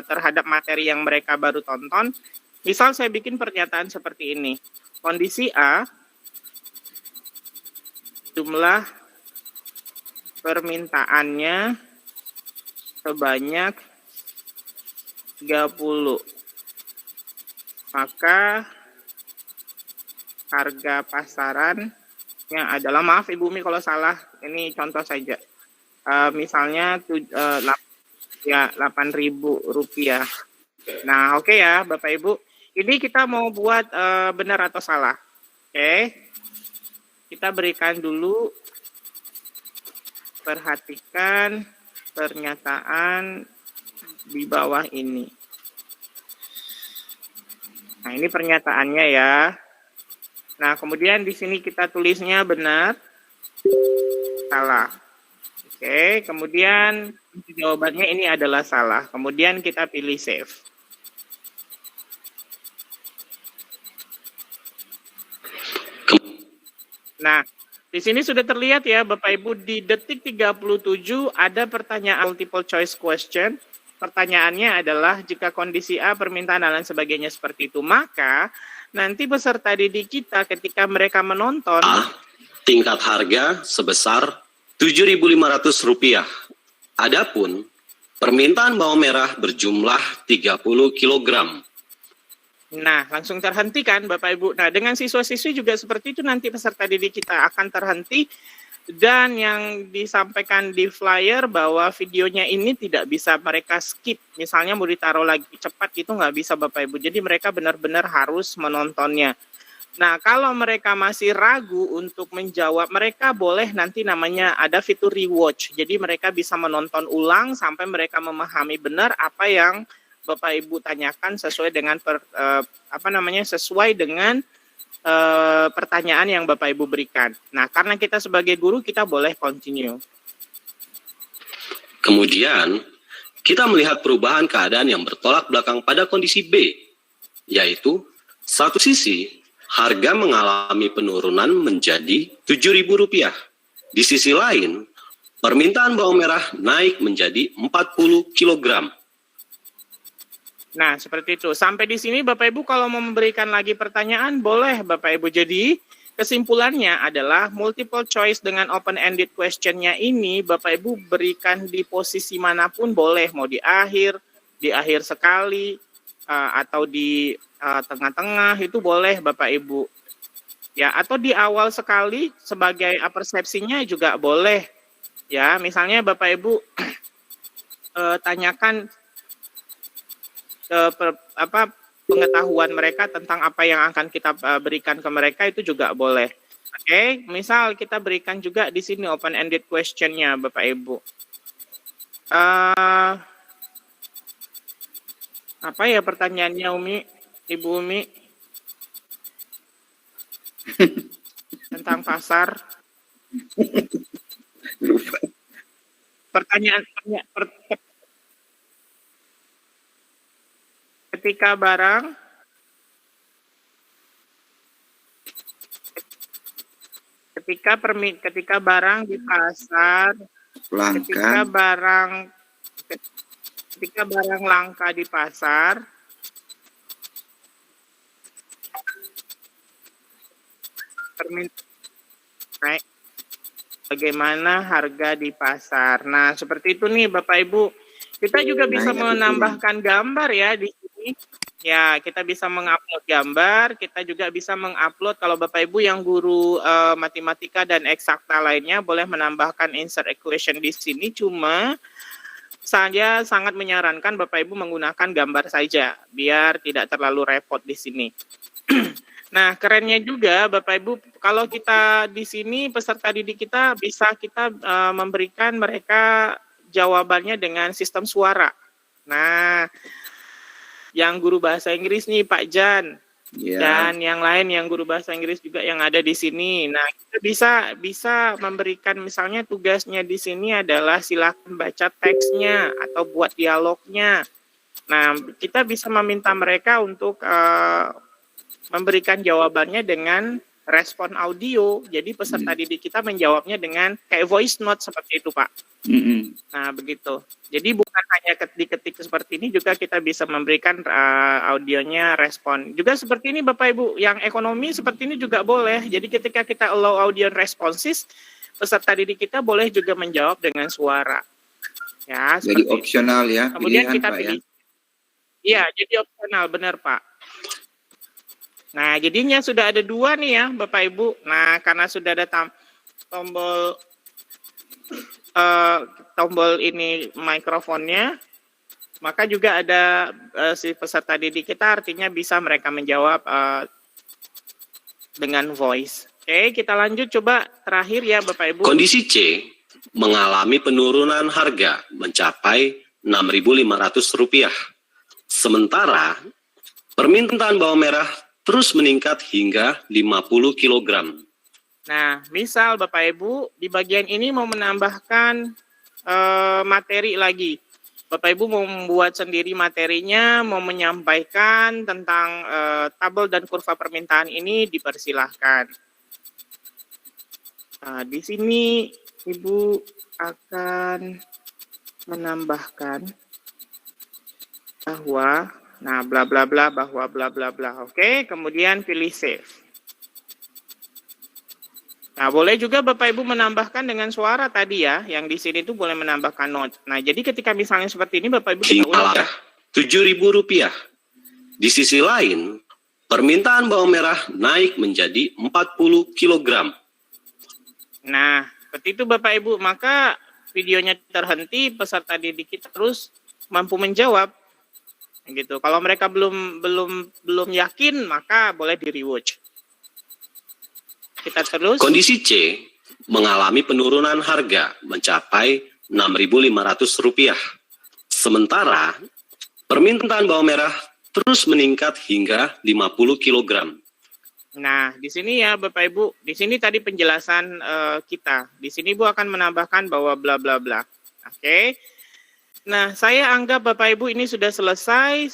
[SPEAKER 2] terhadap materi yang mereka baru tonton. Misal saya bikin pernyataan seperti ini. Kondisi A, jumlah permintaannya sebanyak 30. Maka harga pasarannya adalah, maaf Ibu Umi kalau salah, ini contoh saja. Misalnya Rp8.000. Nah, oke ya Bapak Ibu. Ini kita mau buat benar atau salah. Oke. Kita berikan dulu, perhatikan pernyataan di bawah ini. Nah, ini pernyataannya ya. Nah, kemudian di sini kita tulisnya benar, salah. Oke, kemudian jawabannya ini adalah salah. Kemudian kita pilih save. Nah, di sini sudah terlihat ya Bapak Ibu, di detik 37 ada pertanyaan multiple choice question. Pertanyaannya adalah jika kondisi A, permintaan dan lain sebagainya seperti itu, maka nanti peserta didik kita ketika mereka menonton
[SPEAKER 6] A, tingkat harga sebesar Rp7.500. Adapun permintaan bawang merah berjumlah 30 kg.
[SPEAKER 2] Nah, langsung terhentikan Bapak Ibu. Nah, dengan siswa-siswi juga seperti itu, nanti peserta didik kita akan terhenti. Dan yang disampaikan di flyer bahwa videonya ini tidak bisa mereka skip. Misalnya mau ditaruh lagi cepat, itu nggak bisa Bapak Ibu. Jadi mereka benar-benar harus menontonnya. Nah, kalau mereka masih ragu untuk menjawab, mereka boleh nanti namanya ada fitur rewatch. Jadi mereka bisa menonton ulang sampai mereka memahami benar apa yang Bapak Ibu tanyakan sesuai dengan sesuai dengan pertanyaan yang Bapak Ibu berikan. Nah, karena kita sebagai guru kita boleh continue.
[SPEAKER 6] Kemudian kita melihat perubahan keadaan yang bertolak belakang pada kondisi B, yaitu satu sisi harga mengalami penurunan menjadi Rp7.000. Di sisi lain, permintaan bawang merah naik menjadi 40 kg.
[SPEAKER 2] Nah, seperti itu. Sampai di sini Bapak Ibu kalau mau memberikan lagi pertanyaan, boleh Bapak Ibu. Jadi, kesimpulannya adalah multiple choice dengan open-ended question-nya ini, Bapak Ibu berikan di posisi manapun boleh. Mau di akhir sekali, atau di tengah-tengah, itu boleh Bapak Ibu. Ya, atau di awal sekali sebagai persepsinya juga boleh. Ya, misalnya Bapak Ibu tanyakan pengetahuan mereka tentang apa yang akan kita berikan ke mereka, itu juga boleh. Oke, misal kita berikan juga di sini open-ended question-nya Bapak Ibu. Apa ya pertanyaannya Ibu Umi? Tentang pasar. Pertanyaan ketika barang di pasar, ketika barang langka di pasar, naik, bagaimana harga di pasar. Nah, seperti itu nih Bapak Ibu. Kita juga bisa menambahkan gambar ya di sini. Ya, kita bisa mengupload gambar, kita juga bisa mengupload kalau Bapak Ibu yang guru matematika dan eksakta lainnya boleh menambahkan insert equation di sini. Cuma saya sangat menyarankan Bapak Ibu menggunakan gambar saja biar tidak terlalu repot di sini. Nah, kerennya juga Bapak Ibu, kalau kita di sini peserta didik kita bisa kita memberikan mereka jawabannya dengan sistem suara. Nah, yang guru bahasa Inggris nih Pak Jan.
[SPEAKER 4] Ya.
[SPEAKER 2] Dan yang lain yang guru bahasa Inggris juga yang ada di sini. Nah, kita bisa memberikan misalnya tugasnya di sini adalah silakan baca teksnya atau buat dialognya. Nah, kita bisa meminta mereka untuk memberikan jawabannya dengan respon audio. Jadi peserta didik kita menjawabnya dengan kayak voice note seperti itu, Pak. Nah, begitu. Jadi bukan hanya diketik seperti ini, juga kita bisa memberikan audionya respon. Juga seperti ini Bapak Ibu, yang ekonomi seperti ini juga boleh. Jadi ketika kita allow audio responses, peserta didik kita boleh juga menjawab dengan suara. Ya,
[SPEAKER 4] Jadi opsional ya,
[SPEAKER 2] kemudian
[SPEAKER 4] pilihan
[SPEAKER 2] kita
[SPEAKER 4] Pak
[SPEAKER 2] pilih. Iya, jadi opsional, benar Pak. Nah, jadinya sudah ada 2 nih ya Bapak Ibu. Nah, karena sudah ada tombol ini mikrofonnya, maka juga ada si peserta didik kita, artinya bisa mereka menjawab dengan voice. Oke, kita lanjut coba terakhir ya Bapak Ibu.
[SPEAKER 6] Kondisi C mengalami penurunan harga mencapai Rp6.500. Sementara permintaan bawang merah terus meningkat hingga 50 kg.
[SPEAKER 2] Nah, misal Bapak Ibu di bagian ini mau menambahkan materi lagi. Bapak Ibu mau membuat sendiri materinya, mau menyampaikan tentang tabel dan kurva permintaan ini, dipersilahkan. Nah, di sini Ibu akan menambahkan bahwa, nah bla bla bla, bahwa bla bla bla. Oke, kemudian pilih save. Nah, boleh juga Bapak Ibu menambahkan dengan suara tadi ya, yang di sini tuh boleh menambahkan note. Nah, jadi ketika misalnya seperti ini Bapak Ibu bisa ulang ya.
[SPEAKER 6] Rp7.000. Di sisi lain, permintaan bawang merah naik menjadi 40 kg.
[SPEAKER 2] Nah, seperti itu Bapak Ibu, maka videonya terhenti, peserta didik kita terus mampu menjawab. Gitu. Kalau mereka belum yakin, maka boleh di-rewatch. Kita terus.
[SPEAKER 6] Kondisi C mengalami penurunan harga mencapai Rp6.500. Sementara permintaan bawang merah terus meningkat hingga 50 kg.
[SPEAKER 2] Nah, di sini ya Bapak Ibu, di sini tadi penjelasan kita. Di sini Ibu akan menambahkan bahwa bla bla bla. Oke. Nah, saya anggap Bapak Ibu ini sudah selesai,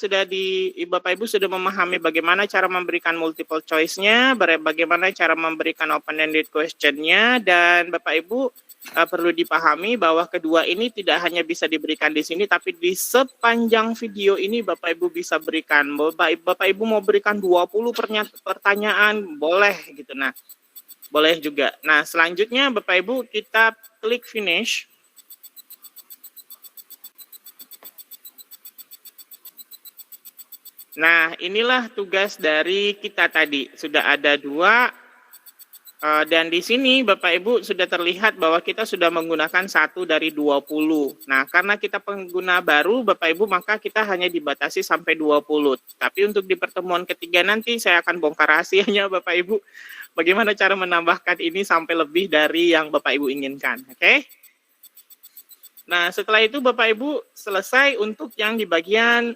[SPEAKER 2] Bapak Ibu sudah memahami bagaimana cara memberikan multiple choice-nya, bagaimana cara memberikan open-ended question-nya, dan Bapak Ibu perlu dipahami bahwa kedua ini tidak hanya bisa diberikan di sini, tapi di sepanjang video ini Bapak Ibu bisa berikan. Bapak Ibu mau berikan 20 pertanyaan, boleh gitu. Nah, boleh juga. Nah, selanjutnya Bapak Ibu kita klik finish. Nah, inilah tugas dari kita tadi. Sudah ada 2. Dan di sini Bapak Ibu sudah terlihat bahwa kita sudah menggunakan 1 dari 20. Nah, karena kita pengguna baru Bapak Ibu, maka kita hanya dibatasi sampai 20. Tapi untuk di pertemuan ketiga nanti saya akan bongkar rahasianya Bapak Ibu. Bagaimana cara menambahkan ini sampai lebih dari yang Bapak Ibu inginkan. Oke? Nah, setelah itu Bapak Ibu selesai untuk yang di bagian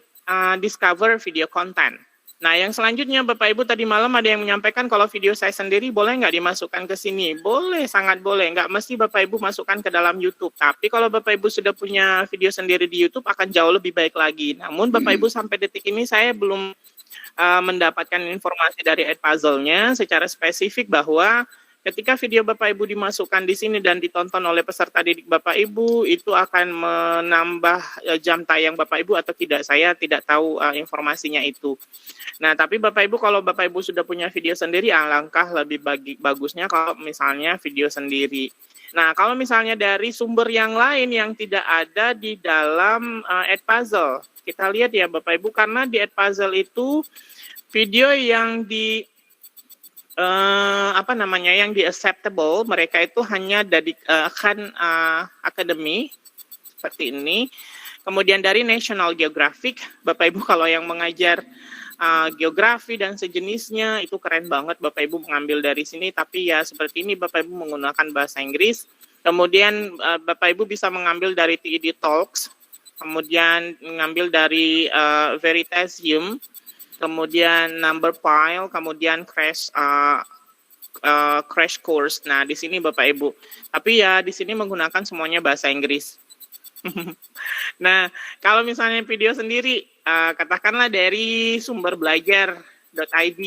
[SPEAKER 2] discover video content. Nah, yang selanjutnya Bapak Ibu tadi malam ada yang menyampaikan kalau video saya sendiri boleh nggak dimasukkan ke sini? Boleh, sangat boleh. Nggak mesti Bapak Ibu masukkan ke dalam YouTube. Tapi kalau Bapak Ibu sudah punya video sendiri di YouTube akan jauh lebih baik lagi. Namun Bapak Ibu sampai detik ini saya belum mendapatkan informasi dari Edpuzzle-nya secara spesifik bahwa ketika video Bapak Ibu dimasukkan di sini dan ditonton oleh peserta didik Bapak Ibu, itu akan menambah jam tayang Bapak Ibu atau tidak. Saya tidak tahu informasinya itu. Nah, tapi Bapak Ibu kalau Bapak Ibu sudah punya video sendiri, alangkah lebih bagusnya kalau misalnya video sendiri. Nah, kalau misalnya dari sumber yang lain yang tidak ada di dalam Edpuzzle, kita lihat ya Bapak Ibu, karena di Edpuzzle itu video yang yang di acceptable mereka itu hanya dari Khan Academy seperti ini. Kemudian dari National Geographic, Bapak Ibu kalau yang mengajar geografi dan sejenisnya itu keren banget Bapak Ibu mengambil dari sini, tapi ya seperti ini Bapak Ibu menggunakan bahasa Inggris. Kemudian Bapak Ibu bisa mengambil dari TED Talks kemudian ngambil dari Veritasium, kemudian number file, kemudian crash course. Nah, di sini Bapak Ibu. Tapi ya di sini menggunakan semuanya bahasa Inggris. Nah, kalau misalnya video sendiri, katakanlah dari sumberbelajar.id,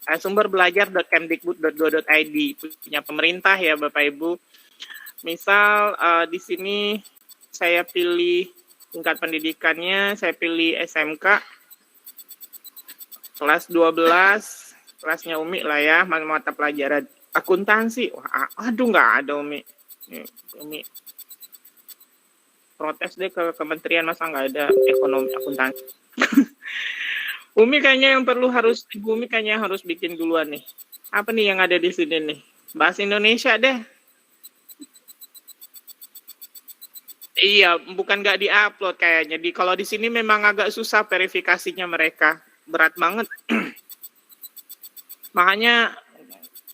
[SPEAKER 2] sumberbelajar.kemdikbud.go.id, punya pemerintah ya Bapak Ibu. Misal di sini saya pilih tingkat pendidikannya, saya pilih SMK, kelas 12, kelasnya Umi lah ya, mata pelajaran akuntansi. Wah, aduh nggak ada Umi. Umi protes deh ke kementerian, masa nggak ada ekonomi akuntansi. Umi kayaknya yang perlu harus, Ibu Umi kayaknya harus bikin duluan nih. Apa nih yang ada di sini nih? Bahasa Indonesia deh. Iya, bukan nggak diupload kayaknya. Kalau di sini memang agak susah verifikasinya mereka, berat banget. Makanya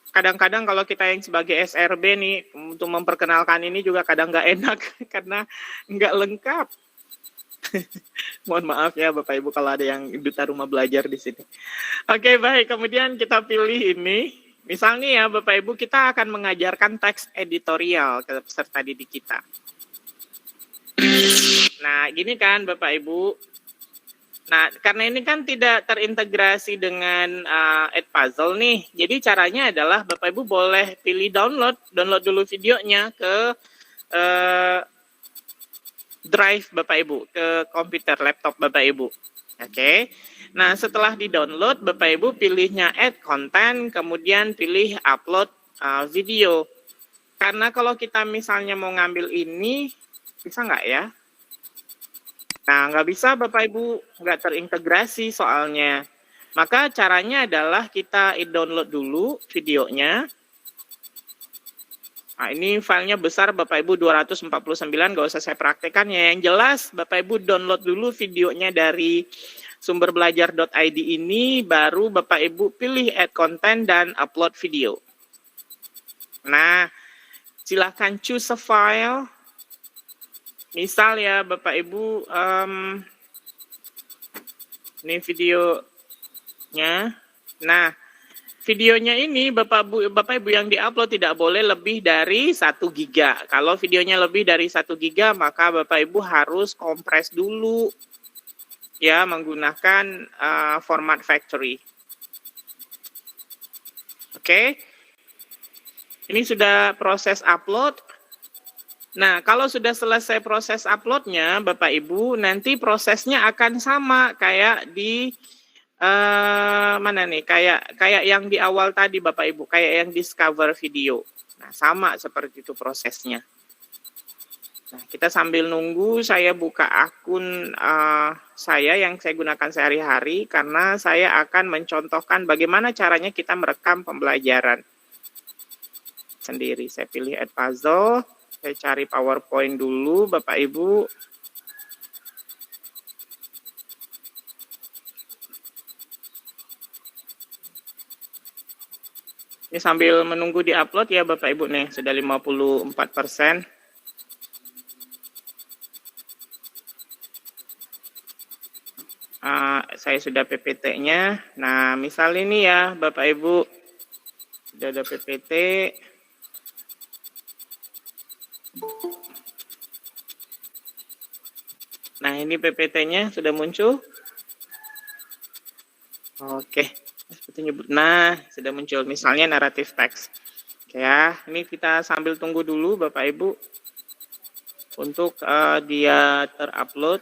[SPEAKER 2] kadang-kadang kalau kita yang sebagai SRB nih, untuk memperkenalkan ini juga kadang nggak enak, karena nggak lengkap. Mohon maaf ya Bapak Ibu kalau ada yang duta rumah belajar di sini. Oke, baik. Kemudian kita pilih ini. Misalnya ya Bapak Ibu, kita akan mengajarkan teks editorial ke peserta didik kita. Nah, gini kan Bapak Ibu. Nah, karena ini kan tidak terintegrasi dengan Edpuzzle nih. Jadi caranya adalah Bapak Ibu boleh pilih download dulu videonya ke drive Bapak Ibu, ke komputer laptop Bapak Ibu. Oke. Nah, setelah di-download Bapak Ibu pilihnya add content, kemudian pilih upload video. Karena kalau kita misalnya mau ngambil ini, bisa nggak ya? Nah, nggak bisa Bapak Ibu, nggak terintegrasi soalnya. Maka caranya adalah kita download dulu videonya. Nah, ini filenya besar Bapak Ibu 249, nggak usah saya praktekkan ya. Yang jelas Bapak Ibu download dulu videonya dari sumberbelajar.id ini, baru Bapak Ibu pilih add content dan upload video. Nah, silakan choose a file. Misal ya Bapak Ibu, ini videonya. Nah, videonya ini Bapak Ibu yang diupload tidak boleh lebih dari 1 giga. Kalau videonya lebih dari 1 giga, maka Bapak Ibu harus kompres dulu ya menggunakan format factory. Oke. Ini sudah proses upload. Nah, kalau sudah selesai proses uploadnya, Bapak Ibu, nanti prosesnya akan sama kayak di mana nih? Kayak yang di awal tadi, Bapak Ibu, kayak yang discover video. Nah, sama seperti itu prosesnya. Nah, kita sambil nunggu, saya buka akun saya yang saya gunakan sehari-hari, karena saya akan mencontohkan bagaimana caranya kita merekam pembelajaran sendiri. Saya pilih Edpuzzle. Saya cari PowerPoint dulu, Bapak Ibu. Ini sambil menunggu di-upload ya Bapak Ibu nih, sudah 54%. Saya sudah PPT-nya. Nah, misal ini ya Bapak Ibu, sudah ada PPT. Nah, ini PPT-nya sudah muncul. Oke, nah sudah muncul. Misalnya naratif teks. Oke ya, ini kita sambil tunggu dulu Bapak Ibu untuk dia terupload.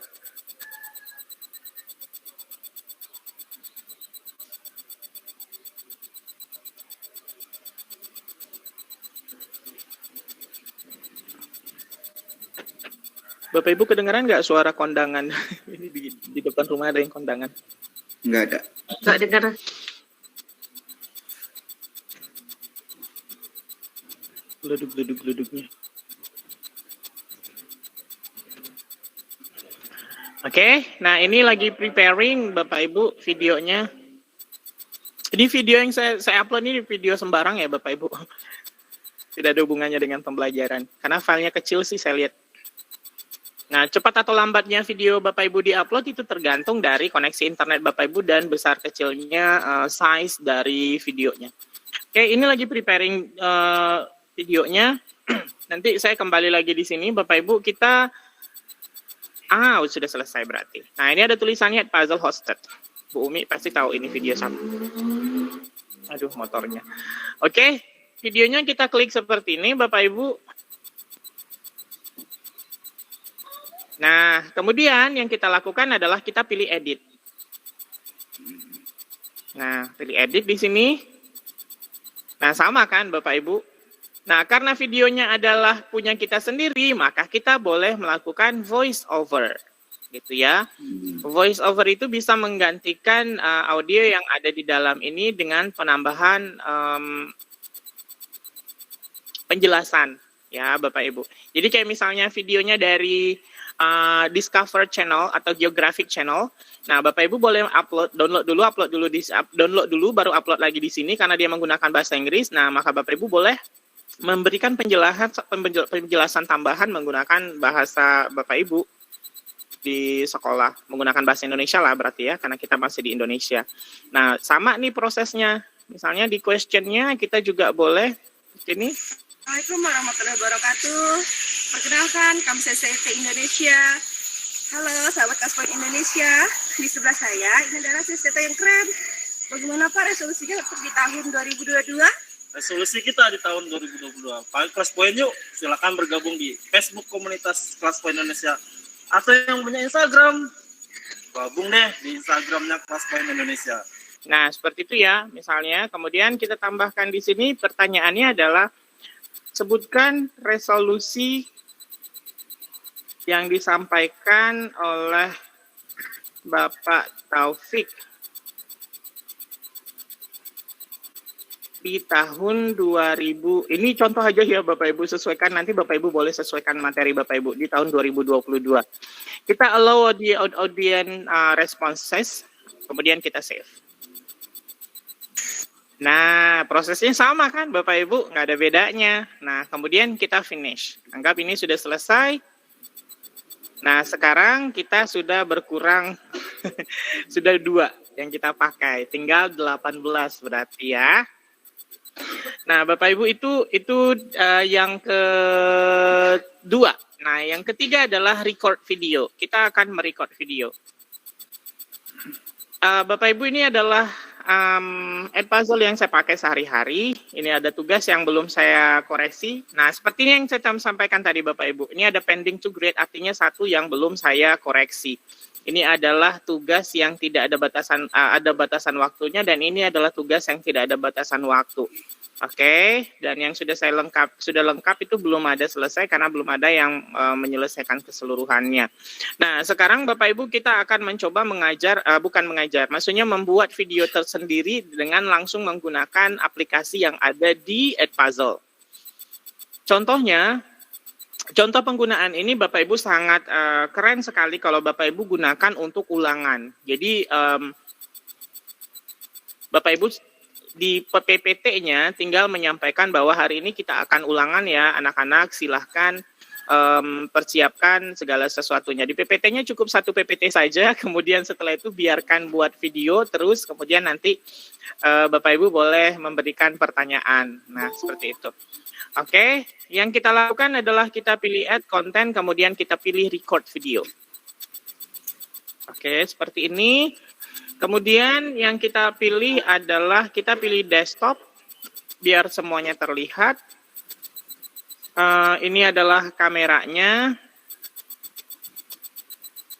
[SPEAKER 2] Bapak Ibu kedengaran nggak suara kondangan? Ini di depan rumah ada yang kondangan.
[SPEAKER 4] Nggak ada.
[SPEAKER 3] Nggak dengar.
[SPEAKER 2] Geluduk-geluduk-geluduknya. Oke, nah ini lagi preparing Bapak Ibu videonya. Ini video yang saya upload ini video sembarang ya Bapak Ibu. Tidak ada hubungannya dengan pembelajaran. Karena filenya kecil sih saya lihat. Nah, cepat atau lambatnya video Bapak Ibu di-upload itu tergantung dari koneksi internet Bapak Ibu dan besar kecilnya size dari videonya. Oke, ini lagi preparing videonya. Nanti saya kembali lagi di sini, Bapak Ibu. Kita sudah selesai berarti. Nah, ini ada tulisannya puzzle hosted. Bu Umi pasti tahu ini video sama. Aduh, motornya. Oke, videonya kita klik seperti ini, Bapak Ibu. Nah, kemudian yang kita lakukan adalah kita pilih edit. Nah, pilih edit di sini. Nah, sama kan Bapak Ibu? Nah, karena videonya adalah punya kita sendiri, maka kita boleh melakukan voice over. Gitu ya. Voice over itu bisa menggantikan audio yang ada di dalam ini dengan penambahan penjelasan ya Bapak Ibu. Jadi kayak misalnya videonya dari Discover Channel atau Geographic Channel. Nah, Bapak Ibu boleh download dulu baru upload lagi di sini karena dia menggunakan bahasa Inggris. Nah, maka Bapak Ibu boleh memberikan penjelasan tambahan menggunakan bahasa Bapak Ibu di sekolah, menggunakan bahasa Indonesia lah berarti ya, karena kita masih di Indonesia. Nah, sama nih prosesnya. Misalnya di question-nya kita juga boleh ini.
[SPEAKER 7] Assalamualaikum warahmatullahi wabarakatuh. Perkenalkan, kami CCT Indonesia. Halo, sahabat Kaspoin Indonesia. Di sebelah saya, ini adalah CCT yang keren. Bagaimana Pak resolusinya untuk di tahun 2022?
[SPEAKER 8] Resolusi kita di tahun 2022. Pak Kelas Poin yuk, silakan bergabung di Facebook komunitas Kelas Poin Indonesia. Atau yang punya Instagram, gabung deh di Instagramnya Kelas Poin Indonesia.
[SPEAKER 2] Nah, seperti itu ya, misalnya. Kemudian kita tambahkan di sini, pertanyaannya adalah, sebutkan resolusi yang disampaikan oleh Bapak Taufik di tahun 2000, ini contoh aja ya Bapak Ibu, sesuaikan, nanti Bapak Ibu boleh sesuaikan materi Bapak Ibu di tahun 2022. Kita allow audience responses, kemudian kita save. Nah, prosesnya sama kan Bapak Ibu, nggak ada bedanya. Nah, kemudian kita finish. Anggap ini sudah selesai. Nah, sekarang kita sudah berkurang, sudah 2 yang kita pakai, tinggal 18 berarti ya. Nah, Bapak Ibu itu yang kedua. Nah, yang ketiga adalah record video. Kita akan merecord video. Bapak Ibu, ini adalah puzzle yang saya pakai sehari-hari. Ini ada tugas yang belum saya koreksi. Nah, seperti ini yang saya sampaikan tadi Bapak Ibu. Ini ada pending to grade, artinya 1 yang belum saya koreksi. Ini adalah tugas yang tidak ada batasan waktunya, dan ini adalah tugas yang tidak ada batasan waktu. Oke, dan yang sudah lengkap itu belum ada selesai karena belum ada yang menyelesaikan keseluruhannya. Nah, sekarang Bapak Ibu kita akan mencoba maksudnya membuat video tersendiri dengan langsung menggunakan aplikasi yang ada di Edpuzzle. Contoh penggunaan ini Bapak Ibu sangat keren sekali kalau Bapak Ibu gunakan untuk ulangan. Jadi Bapak Ibu di PPT-nya tinggal menyampaikan bahwa hari ini kita akan ulangan ya anak-anak, silahkan persiapkan segala sesuatunya. Di PPT-nya cukup 1 PPT saja, kemudian setelah itu biarkan buat video terus, kemudian nanti Bapak Ibu boleh memberikan pertanyaan. Nah, seperti itu. Oke, yang kita lakukan adalah kita pilih add content, kemudian kita pilih record video. Oke, seperti ini. Kemudian yang kita pilih adalah kita pilih desktop, biar semuanya terlihat. Ini adalah kameranya.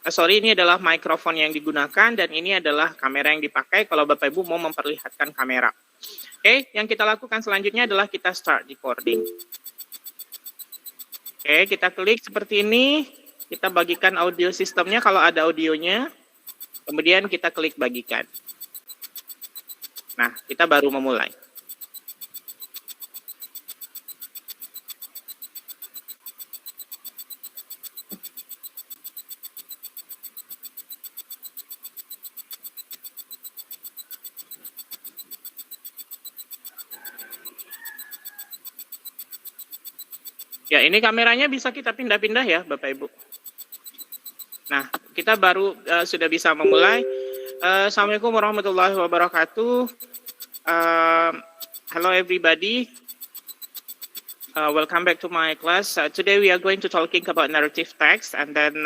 [SPEAKER 2] Ini adalah mikrofon yang digunakan, dan ini adalah kamera yang dipakai kalau Bapak Ibu mau memperlihatkan kamera. Oke, yang kita lakukan selanjutnya adalah kita start recording. Oke, kita klik seperti ini. Kita bagikan audio sistemnya kalau ada audionya. Kemudian kita klik bagikan. Nah, kita baru memulai. Ya, ini kameranya bisa kita pindah-pindah ya, Bapak Ibu. kita baru sudah bisa memulai. Assalamualaikum warahmatullahi wabarakatuh. Hello everybody. Welcome back to my class. Today we are going to talking about narrative text, and then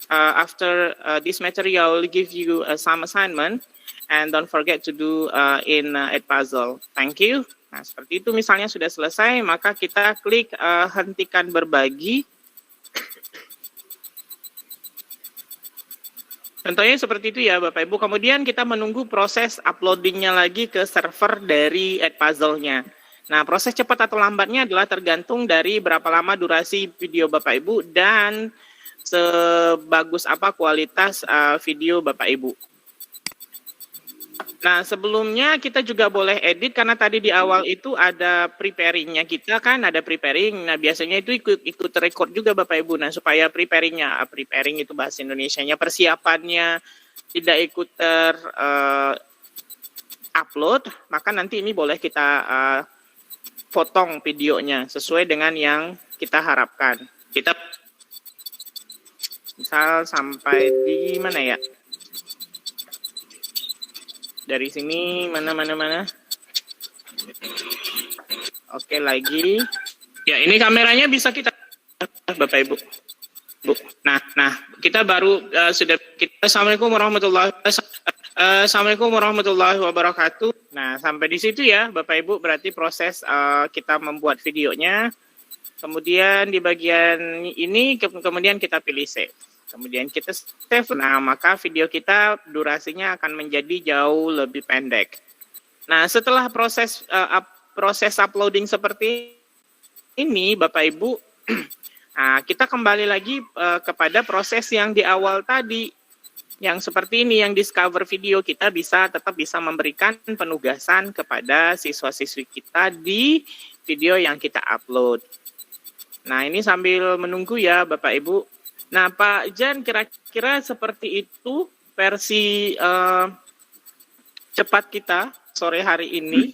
[SPEAKER 2] after this material, I will give you some assignment, and don't forget to do in Edpuzzle. Thank you. Nah, seperti itu misalnya sudah selesai, maka kita klik hentikan berbagi. Contohnya seperti itu ya Bapak Ibu. Kemudian kita menunggu proses uploadingnya lagi ke server dari Edpuzzle-nya. Nah, proses cepat atau lambatnya adalah tergantung dari berapa lama durasi video Bapak Ibu dan sebagus apa kualitas video Bapak Ibu. Nah, sebelumnya kita juga boleh edit karena tadi di awal itu ada preparing-nya kita kan, ada preparing. Nah, biasanya itu ikut record juga Bapak Ibu. Nah, supaya preparing-nya, preparing itu bahasa Indonesianya, persiapannya tidak ikut upload, maka nanti ini boleh kita potong videonya sesuai dengan yang kita harapkan. Kita misal sampai di mana ya? Dari sini mana. Oke, lagi. Ya, ini kameranya bisa kita Bapak Ibu. Bu. Nah, kita baru sudah kita Assalamualaikum warahmatullahi wabarakatuh. Nah, sampai di situ ya Bapak Ibu, berarti proses kita membuat videonya. Kemudian di bagian ini kemudian kita pilih save. Kemudian kita save, nah maka video kita durasinya akan menjadi jauh lebih pendek. Nah, setelah proses uploading seperti ini, Bapak Ibu, nah, kita kembali lagi kepada proses yang di awal tadi, yang seperti ini, yang discover video. Kita tetap bisa memberikan penugasan kepada siswa-siswi kita di video yang kita upload. Nah, ini sambil menunggu ya Bapak Ibu. Nah, Pak Jan, kira-kira seperti itu versi cepat kita sore hari ini.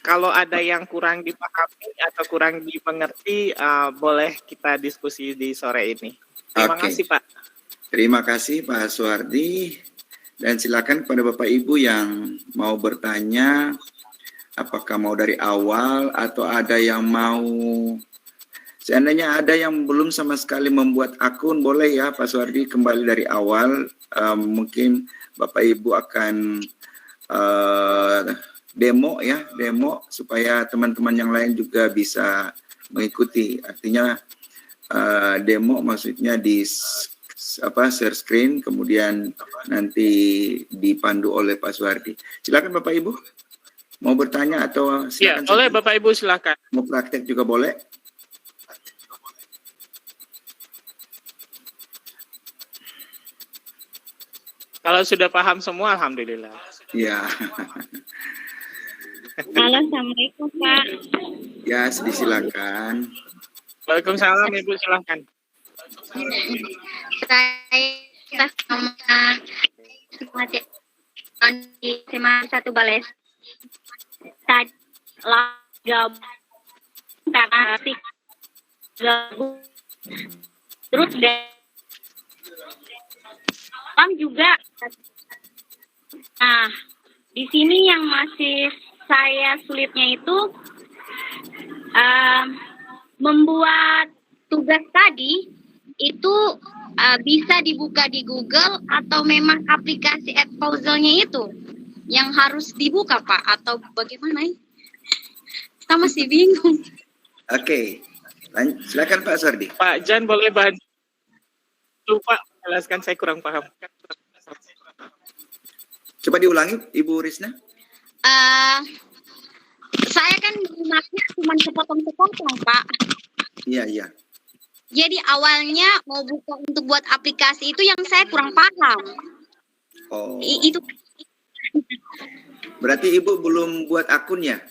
[SPEAKER 2] Kalau ada yang kurang dipahami atau kurang dimengerti, boleh kita diskusi di sore ini. Terima kasih, Pak.
[SPEAKER 4] Terima kasih, Pak Suwardi. Dan silakan kepada Bapak Ibu yang mau bertanya, apakah mau dari awal atau ada yang mau... Seandainya ada yang belum sama sekali membuat akun, boleh ya Pak Suwardi kembali dari awal. Mungkin Bapak Ibu akan demo supaya teman-teman yang lain juga bisa mengikuti. Artinya demo maksudnya di share screen, kemudian nanti dipandu oleh Pak Suwardi. Silakan Bapak Ibu, mau bertanya atau silakan.
[SPEAKER 2] Ya, boleh Bapak Ibu silakan.
[SPEAKER 4] Mau praktek juga boleh.
[SPEAKER 2] Kalau sudah paham semua, alhamdulillah.
[SPEAKER 4] Ya.
[SPEAKER 9] Halo, assalamualaikum Pak.
[SPEAKER 4] Ya, silakan.
[SPEAKER 2] Waalaikumsalam, Ibu silakan.
[SPEAKER 9] Saya sama di SMA 1 Bales. Tadi gabung karena gabung terus juga. Nah, di sini yang masih saya sulitnya itu membuat tugas tadi itu bisa dibuka di Google atau memang aplikasi Edpuzzle-nya itu yang harus dibuka Pak atau bagaimana? Kita masih bingung.
[SPEAKER 4] Oke, silakan Pak Suwardi.
[SPEAKER 2] Pak Jan boleh bantu Pak jelaskan, saya kurang paham.
[SPEAKER 4] Coba diulangi, Ibu Risna.
[SPEAKER 9] Saya kan menggunakannya cuma sepotong-sepotong, Pak.
[SPEAKER 4] Iya.
[SPEAKER 9] Jadi awalnya mau buka untuk buat aplikasi itu yang saya kurang paham.
[SPEAKER 4] Oh.
[SPEAKER 9] Itu.
[SPEAKER 4] Berarti Ibu belum buat akunnya?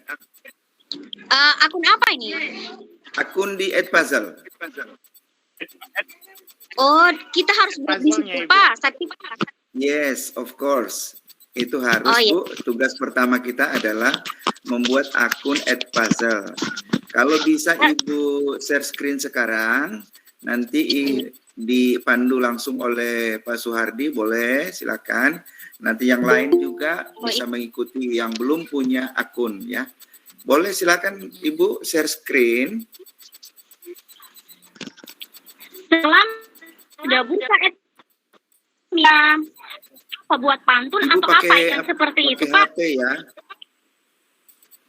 [SPEAKER 9] Akun apa ini?
[SPEAKER 4] Akun di Edpuzzle.
[SPEAKER 9] Oh, kita harus buat di situ, Pak.
[SPEAKER 4] Yes, of course. Itu harus, Bu. Tugas pertama kita adalah membuat akun Edpuzzle. Kalau bisa Ibu share screen sekarang, nanti dipandu langsung oleh Pak Suhardi, boleh, silakan. Nanti yang lain juga bisa mengikuti yang belum punya akun ya. Boleh, silakan Ibu share screen.
[SPEAKER 9] Sudah buka ya, apa buat pantun
[SPEAKER 4] Ibu
[SPEAKER 9] atau apa yang seperti itu Pak?
[SPEAKER 4] HP ya.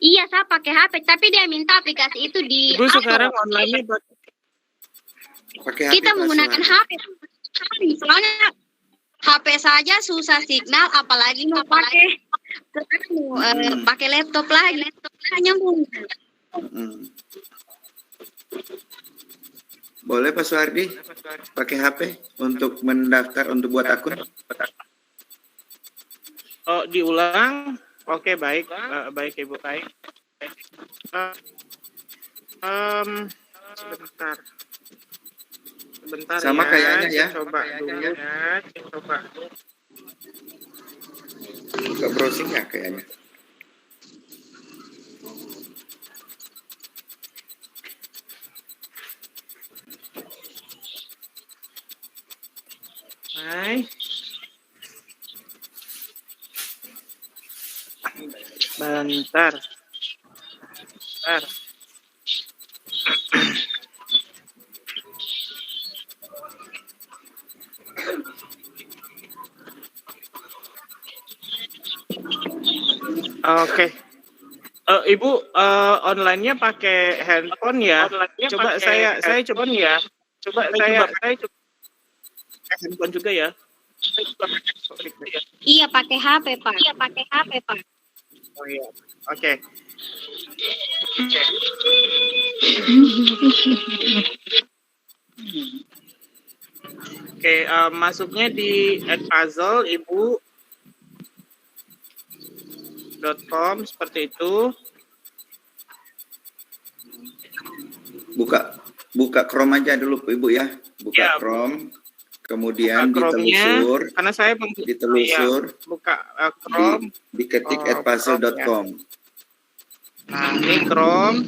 [SPEAKER 9] Iya, saya pakai HP, tapi dia minta aplikasi itu di
[SPEAKER 2] Ibu sekarang online
[SPEAKER 4] pakai HP.
[SPEAKER 9] Kita
[SPEAKER 4] Pak
[SPEAKER 9] menggunakan
[SPEAKER 4] Suhardi.
[SPEAKER 9] HP. Soalnya HP saja susah signal, apalagi mau pakai pakai laptop lagi. Nyambung.
[SPEAKER 4] Boleh Pak Suhardi pakai HP untuk mendaftar untuk buat akun?
[SPEAKER 2] Oh, diulang. Oke, baik. Baik, Ibu, baik. Sebentar. Sebentar
[SPEAKER 4] Sama
[SPEAKER 2] ya.
[SPEAKER 4] kayaknya ya.
[SPEAKER 2] Coba dulu ya. Coba.
[SPEAKER 4] Buka browsing ya kayaknya.
[SPEAKER 2] Hai. Bentar. Oke. Ibu online-nya pakai handphone ya? Coba saya coba ya. Coba saya coba handphone juga ya.
[SPEAKER 9] Iya, pakai HP, Pak.
[SPEAKER 2] Oh iya. Oke. Oke, masuknya di @puzzle Ibu .com seperti itu.
[SPEAKER 4] Buka Chrome aja dulu Ibu ya. Buka
[SPEAKER 2] Ya,
[SPEAKER 4] Chrome. Kemudian
[SPEAKER 2] Chrome-nya,
[SPEAKER 4] ditelusur.
[SPEAKER 2] karena saya
[SPEAKER 4] Ditelusur.
[SPEAKER 2] Ya, buka Chrome.
[SPEAKER 4] Diketik
[SPEAKER 2] Oh,
[SPEAKER 4] @puzzle.com.
[SPEAKER 2] Nah, ini Chrome.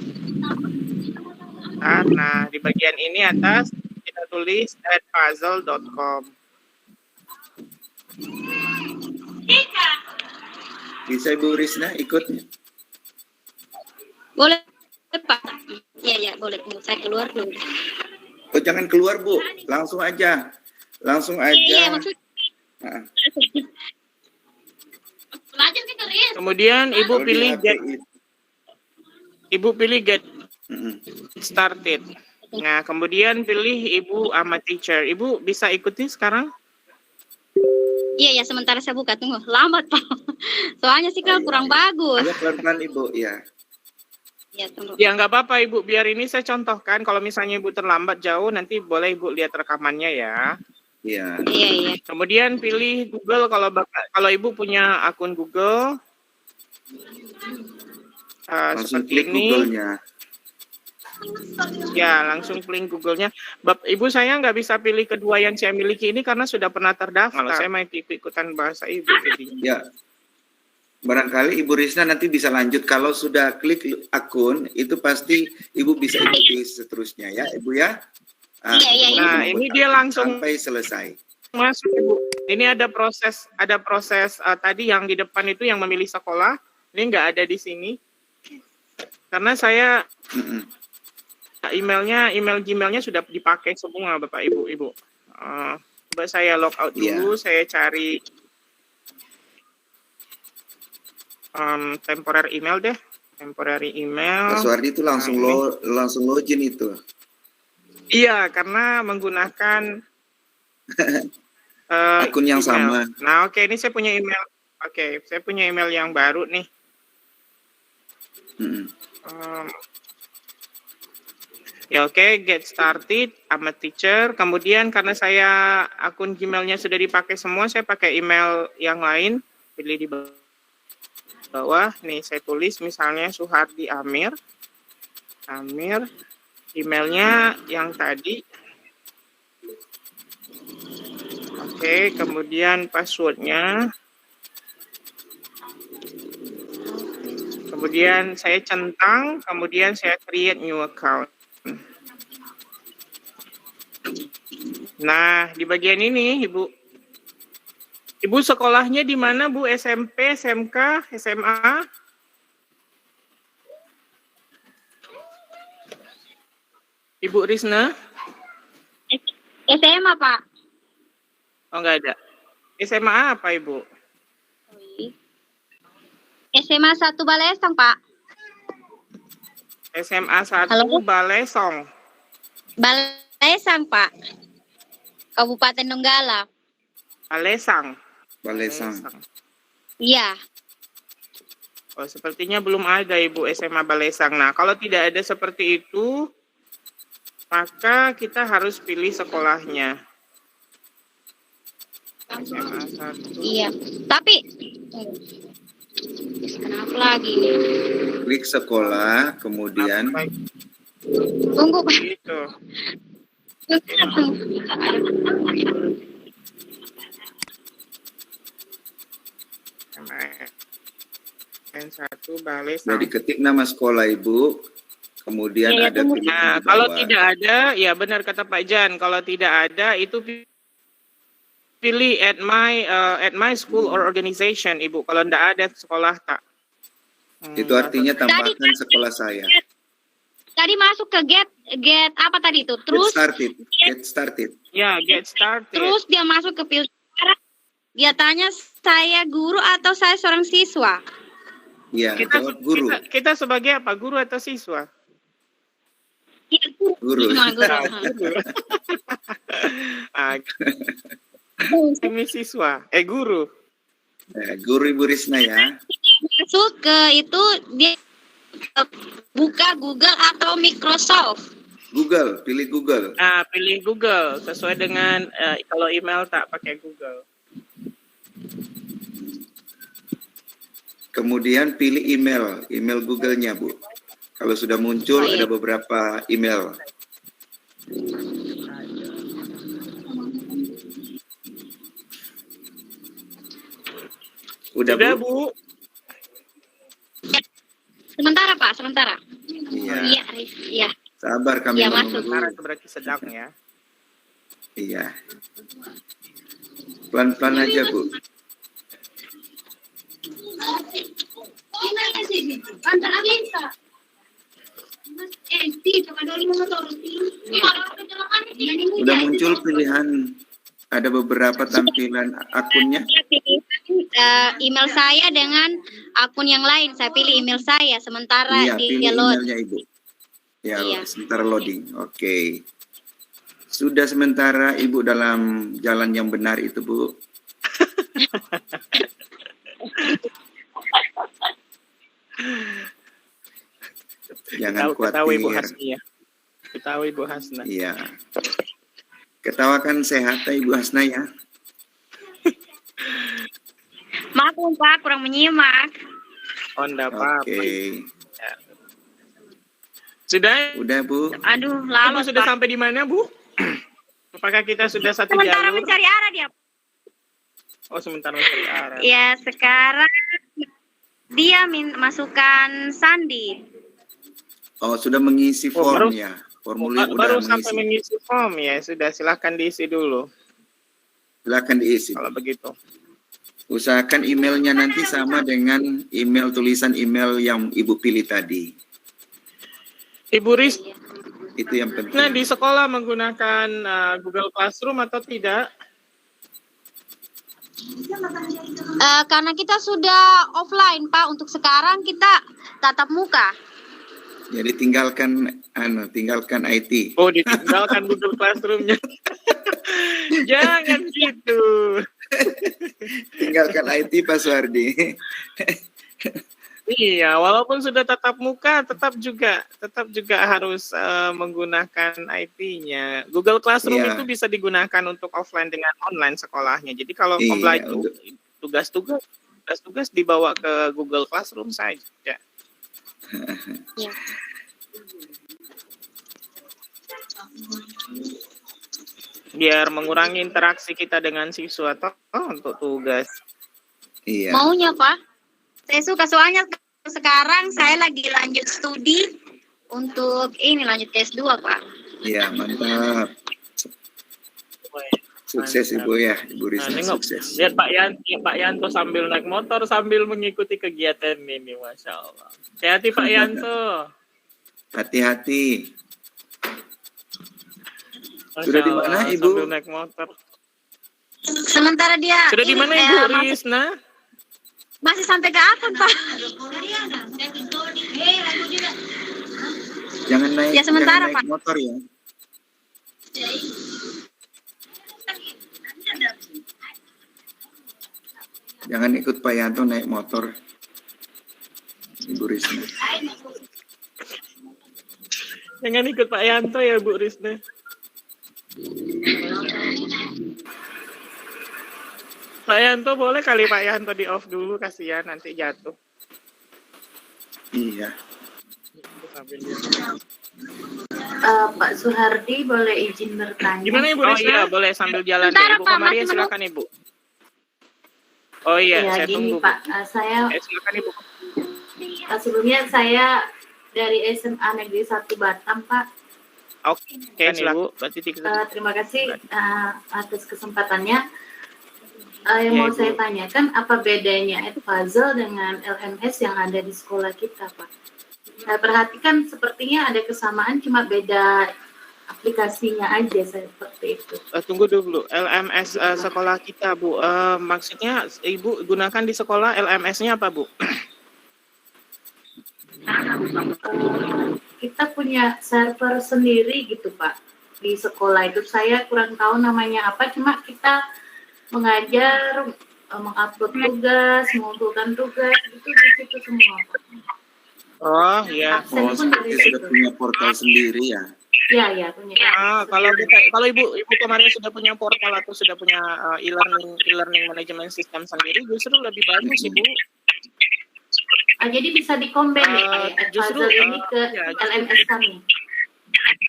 [SPEAKER 2] Nah, di bagian ini atas kita tulis @puzzle.com.
[SPEAKER 4] Bisa Ibu Risna ikutnya?
[SPEAKER 9] Boleh, Pak. Iya, boleh. Saya keluar dulu.
[SPEAKER 4] Oh, jangan keluar Bu, langsung aja.
[SPEAKER 9] Iya, maksudnya.
[SPEAKER 4] Nah,
[SPEAKER 2] Kemudian Ibu
[SPEAKER 4] kalau
[SPEAKER 2] pilih
[SPEAKER 4] di HP
[SPEAKER 2] get
[SPEAKER 4] itu.
[SPEAKER 2] get started. Nah, kemudian pilih Ibu ama teacher. Ibu bisa ikuti sekarang?
[SPEAKER 9] Iya, sementara saya buka. Tunggu, lambat Pak. Soalnya sih kan kurang bagus.
[SPEAKER 4] Ya, pelan-pelan Ibu, ya.
[SPEAKER 9] Iya, tunggu.
[SPEAKER 2] Ya, nggak apa-apa Ibu. Biar ini saya contohkan. Kalau misalnya Ibu terlambat jauh, nanti boleh Ibu lihat rekamannya ya.
[SPEAKER 4] Iya.
[SPEAKER 9] Iya.
[SPEAKER 2] Kemudian pilih Google kalau Ibu punya akun Google.
[SPEAKER 4] Langsung
[SPEAKER 2] Seperti
[SPEAKER 4] klik
[SPEAKER 2] ini.
[SPEAKER 4] Google-nya.
[SPEAKER 2] Ya, langsung klik Google-nya. Ibu saya nggak bisa pilih kedua yang saya miliki ini karena sudah pernah terdaftar. Kalau saya mau ikut-ikutan bahasa Ibu jadinya.
[SPEAKER 4] Ya. Barangkali Ibu Risna nanti bisa lanjut. Kalau sudah klik akun, itu pasti Ibu bisa ikuti seterusnya ya, Ibu ya.
[SPEAKER 9] Iya.
[SPEAKER 2] Nah, ini dia langsung
[SPEAKER 4] sampai selesai.
[SPEAKER 2] masuk Ibu. Ini ada proses tadi yang di depan itu yang memilih sekolah. Ini nggak ada di sini. Karena saya email Gmailnya sudah dipakai semua Bapak Ibu. Coba saya log out dulu, saya cari temporary email deh. Temporary email.
[SPEAKER 4] Pak Suhardi itu langsung login itu.
[SPEAKER 2] Iya, karena menggunakan
[SPEAKER 4] akun yang
[SPEAKER 2] email.
[SPEAKER 4] sama.
[SPEAKER 2] Nah, oke, ini saya punya email. Oke, saya punya email yang baru nih. Ya oke, get started, I'm a teacher. Kemudian karena saya akun Gmailnya sudah dipakai semua, saya pakai email yang lain. Pilih di bawah. Nih saya tulis misalnya Suhardi Amir. Emailnya yang tadi. Oke, kemudian passwordnya. Kemudian saya centang, kemudian saya create new account. Nah, di bagian ini, Ibu. Ibu sekolahnya di mana, Bu? SMP, SMK, SMA? Ibu Risna?
[SPEAKER 9] SMA, Pak.
[SPEAKER 2] Oh, enggak ada. SMA apa, Ibu?
[SPEAKER 9] SMA 1 Balesang, Pak.
[SPEAKER 2] SMA 1
[SPEAKER 9] Halo?
[SPEAKER 2] Balesong.
[SPEAKER 9] Balesang, Pak. Kabupaten Donggala.
[SPEAKER 2] Balesang.
[SPEAKER 4] Balesang.
[SPEAKER 9] Iya.
[SPEAKER 2] Oh, sepertinya belum ada Ibu SMA Balesang. Nah, kalau tidak ada seperti itu, maka kita harus pilih sekolahnya. SMA 1.
[SPEAKER 9] Iya. Tapi kenapa lagi nih?
[SPEAKER 4] Klik sekolah, kemudian
[SPEAKER 9] Tunggu, Pak.
[SPEAKER 2] Gitu. N1 Balesang.
[SPEAKER 4] jadi ketik nama sekolah Ibu, kemudian
[SPEAKER 9] Iya,
[SPEAKER 4] ada
[SPEAKER 9] tunggu.
[SPEAKER 4] pilihan
[SPEAKER 2] Nah,
[SPEAKER 4] di
[SPEAKER 2] kalau
[SPEAKER 4] bawah.
[SPEAKER 2] tidak ada, ya benar kata Pak Jan. Kalau tidak ada, itu pilih at my school or organization, Ibu. Kalau tidak ada sekolah tak.
[SPEAKER 4] Itu artinya tambahkan sekolah saya.
[SPEAKER 9] Tadi masuk ke get apa tadi itu? Terus
[SPEAKER 4] Get started.
[SPEAKER 2] Ya, get started.
[SPEAKER 9] terus dia masuk ke filter. Dia tanya saya guru atau saya seorang siswa?
[SPEAKER 4] Ya,
[SPEAKER 2] kita,
[SPEAKER 4] jawab guru.
[SPEAKER 2] kita sebagai apa? Guru atau siswa?
[SPEAKER 9] Iya,
[SPEAKER 4] Guru.
[SPEAKER 9] Cuma guru.
[SPEAKER 2] Ah, ini siswa. Guru.
[SPEAKER 4] Guru Ibu Risna ya.
[SPEAKER 9] Masuk ke itu dia buka Google atau Microsoft.
[SPEAKER 4] Google, pilih Google.
[SPEAKER 2] Nah, pilih Google sesuai dengan kalau email tak pakai Google.
[SPEAKER 4] Kemudian pilih email Google-nya, Bu. Kalau sudah muncul ada beberapa email. Udah,
[SPEAKER 2] Sudah,
[SPEAKER 4] Bu?
[SPEAKER 2] Bu.
[SPEAKER 9] Sementara, Pak, sementara.
[SPEAKER 4] Iya.
[SPEAKER 9] Iya, Aris. Iya.
[SPEAKER 4] Sabar kami
[SPEAKER 9] Iya,
[SPEAKER 4] menunggu.
[SPEAKER 2] Sementara itu berarti sedang ya.
[SPEAKER 4] Iya. Pelan-pelan aja, Bu. Udah muncul pilihan, ada beberapa tampilan akunnya.
[SPEAKER 9] Email saya dengan akun yang lain. Saya pilih email saya sementara
[SPEAKER 4] Iya, pilih
[SPEAKER 9] dia load.
[SPEAKER 4] emailnya Ibu. Ya,
[SPEAKER 9] Iya.
[SPEAKER 4] sementara loading. Oke. Sudah sementara Ibu dalam jalan yang benar itu, Bu. Jangan
[SPEAKER 2] Ketahui Ibu
[SPEAKER 4] khawatir.
[SPEAKER 2] Hasni ya. Ketahui Ibu Hasna.
[SPEAKER 4] Iya. Ketawakan sehat ya, Ibu Hasna ya.
[SPEAKER 9] Maklum, Pak, kurang menyimak.
[SPEAKER 2] Oh, enggak apa-apa.
[SPEAKER 4] Oke.
[SPEAKER 2] Sudah?
[SPEAKER 4] Udah, Bu.
[SPEAKER 9] Aduh,
[SPEAKER 2] Ibu
[SPEAKER 9] lama,
[SPEAKER 2] sudah
[SPEAKER 9] Pak.
[SPEAKER 2] sampai di mana, Bu? Apakah kita sudah satu
[SPEAKER 9] Sementara
[SPEAKER 2] jalur?
[SPEAKER 9] mencari arah dia.
[SPEAKER 2] Oh, sementara mencari arah.
[SPEAKER 9] Ya, sekarang dia masukkan sandi.
[SPEAKER 4] Oh, sudah mengisi
[SPEAKER 2] Oh, baru-
[SPEAKER 4] form ya. Formulir
[SPEAKER 2] Baru
[SPEAKER 4] udah
[SPEAKER 2] sampai
[SPEAKER 4] mengisi.
[SPEAKER 2] mengisi form ya, sudah silakan diisi dulu
[SPEAKER 4] Silakan diisi.
[SPEAKER 2] kalau begitu.
[SPEAKER 4] Usahakan emailnya nanti sama dengan email tulisan email yang Ibu pilih tadi.
[SPEAKER 2] Ibu Ris,
[SPEAKER 4] Itu yang penting.
[SPEAKER 2] nah di sekolah menggunakan Google Classroom atau tidak?
[SPEAKER 9] Karena kita sudah offline, Pak. Untuk sekarang kita tatap muka.
[SPEAKER 4] Jadi tinggalkan IT.
[SPEAKER 2] Oh, ditinggalkan Google Classroom-nya. Jangan gitu.
[SPEAKER 4] Tinggalkan IT, Pak Suhardi.
[SPEAKER 2] Iya, walaupun sudah tatap muka, tetap juga harus menggunakan IT-nya. Google Classroom
[SPEAKER 4] Iya.
[SPEAKER 2] itu bisa digunakan untuk offline dengan online sekolahnya. Jadi kalau
[SPEAKER 4] Iya,
[SPEAKER 2] offline
[SPEAKER 4] untuk-
[SPEAKER 2] tugas-tugas dibawa ke Google Classroom saja.
[SPEAKER 9] Ya.
[SPEAKER 2] Biar mengurangi interaksi kita dengan siswa toh untuk tugas.
[SPEAKER 4] Iya.
[SPEAKER 9] Maunya, Pak. Saya suka, soalnya sekarang saya lagi lanjut studi untuk ini, lanjut S2, Pak.
[SPEAKER 4] Iya, mantap. Sukses
[SPEAKER 2] Mantap.
[SPEAKER 4] Ibu ya, Ibu Risna
[SPEAKER 2] nengok,
[SPEAKER 4] sukses.
[SPEAKER 2] lihat Pak Yanto sambil naik motor sambil mengikuti kegiatan ini, Masya Allah. Hati-hati Pak Yanto.
[SPEAKER 4] Hati-hati.
[SPEAKER 2] Masya
[SPEAKER 4] Sudah di mana,
[SPEAKER 2] Allah,
[SPEAKER 4] Ibu?
[SPEAKER 2] Sambil naik motor.
[SPEAKER 9] Sementara dia
[SPEAKER 2] Sudah di mana Ibu Risna?
[SPEAKER 9] masih sampai ke akun, Pak.
[SPEAKER 4] Jangan naik,
[SPEAKER 9] Ya, sementara,
[SPEAKER 4] jangan naik
[SPEAKER 9] Pak.
[SPEAKER 4] motor ya. Jangan ikut Pak Yanto naik motor, Ibu Risna.
[SPEAKER 2] Jangan ikut Pak Yanto ya Bu Risna. Pak Yanto boleh kali Pak Yanto di off dulu, kasihan nanti jatuh.
[SPEAKER 4] Iya.
[SPEAKER 3] Pak Suhardi boleh izin bertanya?
[SPEAKER 2] Gimana Ibu Risna? Oh iya, boleh sambil jalan.
[SPEAKER 9] Sebentar,
[SPEAKER 2] Ibu
[SPEAKER 9] Pak,
[SPEAKER 2] Komaria
[SPEAKER 9] masih
[SPEAKER 2] silakan Ibu. Oh iya,
[SPEAKER 3] Ya,
[SPEAKER 2] saya
[SPEAKER 3] gini
[SPEAKER 2] tunggu.
[SPEAKER 3] Pak, saya
[SPEAKER 2] Silakan Ibu.
[SPEAKER 3] sebelumnya saya dari SMA Negeri 1 Batam, Pak.
[SPEAKER 2] Oke, Ibu. Berarti
[SPEAKER 3] Terima kasih atas kesempatannya. Yang
[SPEAKER 2] Ya,
[SPEAKER 3] mau
[SPEAKER 2] Ibu.
[SPEAKER 3] saya tanyakan, apa bedanya puzzle dengan LMS yang ada di sekolah kita, Pak? Saya perhatikan sepertinya ada kesamaan, cuma beda aplikasinya aja, saya seperti itu.
[SPEAKER 2] Tunggu dulu, LMS sekolah kita Bu. Maksudnya Ibu gunakan di sekolah LMS-nya apa Bu?
[SPEAKER 3] Kita punya server sendiri gitu, Pak, di sekolah itu. Saya kurang tahu namanya apa, cuma kita mengajar, mengupload tugas, mengumpulkan tugas, itu di situ semua, Pak.
[SPEAKER 2] Oh iya.
[SPEAKER 3] Absen pun dari
[SPEAKER 4] Seperti sudah
[SPEAKER 3] situ.
[SPEAKER 4] punya portal sendiri ya.
[SPEAKER 3] Ya, punya.
[SPEAKER 2] Kalau Ibu kemarin sudah punya portal atau sudah punya e-learning management system sendiri, justru lebih bagus Ibu.
[SPEAKER 3] Jadi bisa dikombin ya, Pak, ya?
[SPEAKER 2] justru,
[SPEAKER 3] Puzzle ini ke
[SPEAKER 2] ya,
[SPEAKER 3] LMS kami.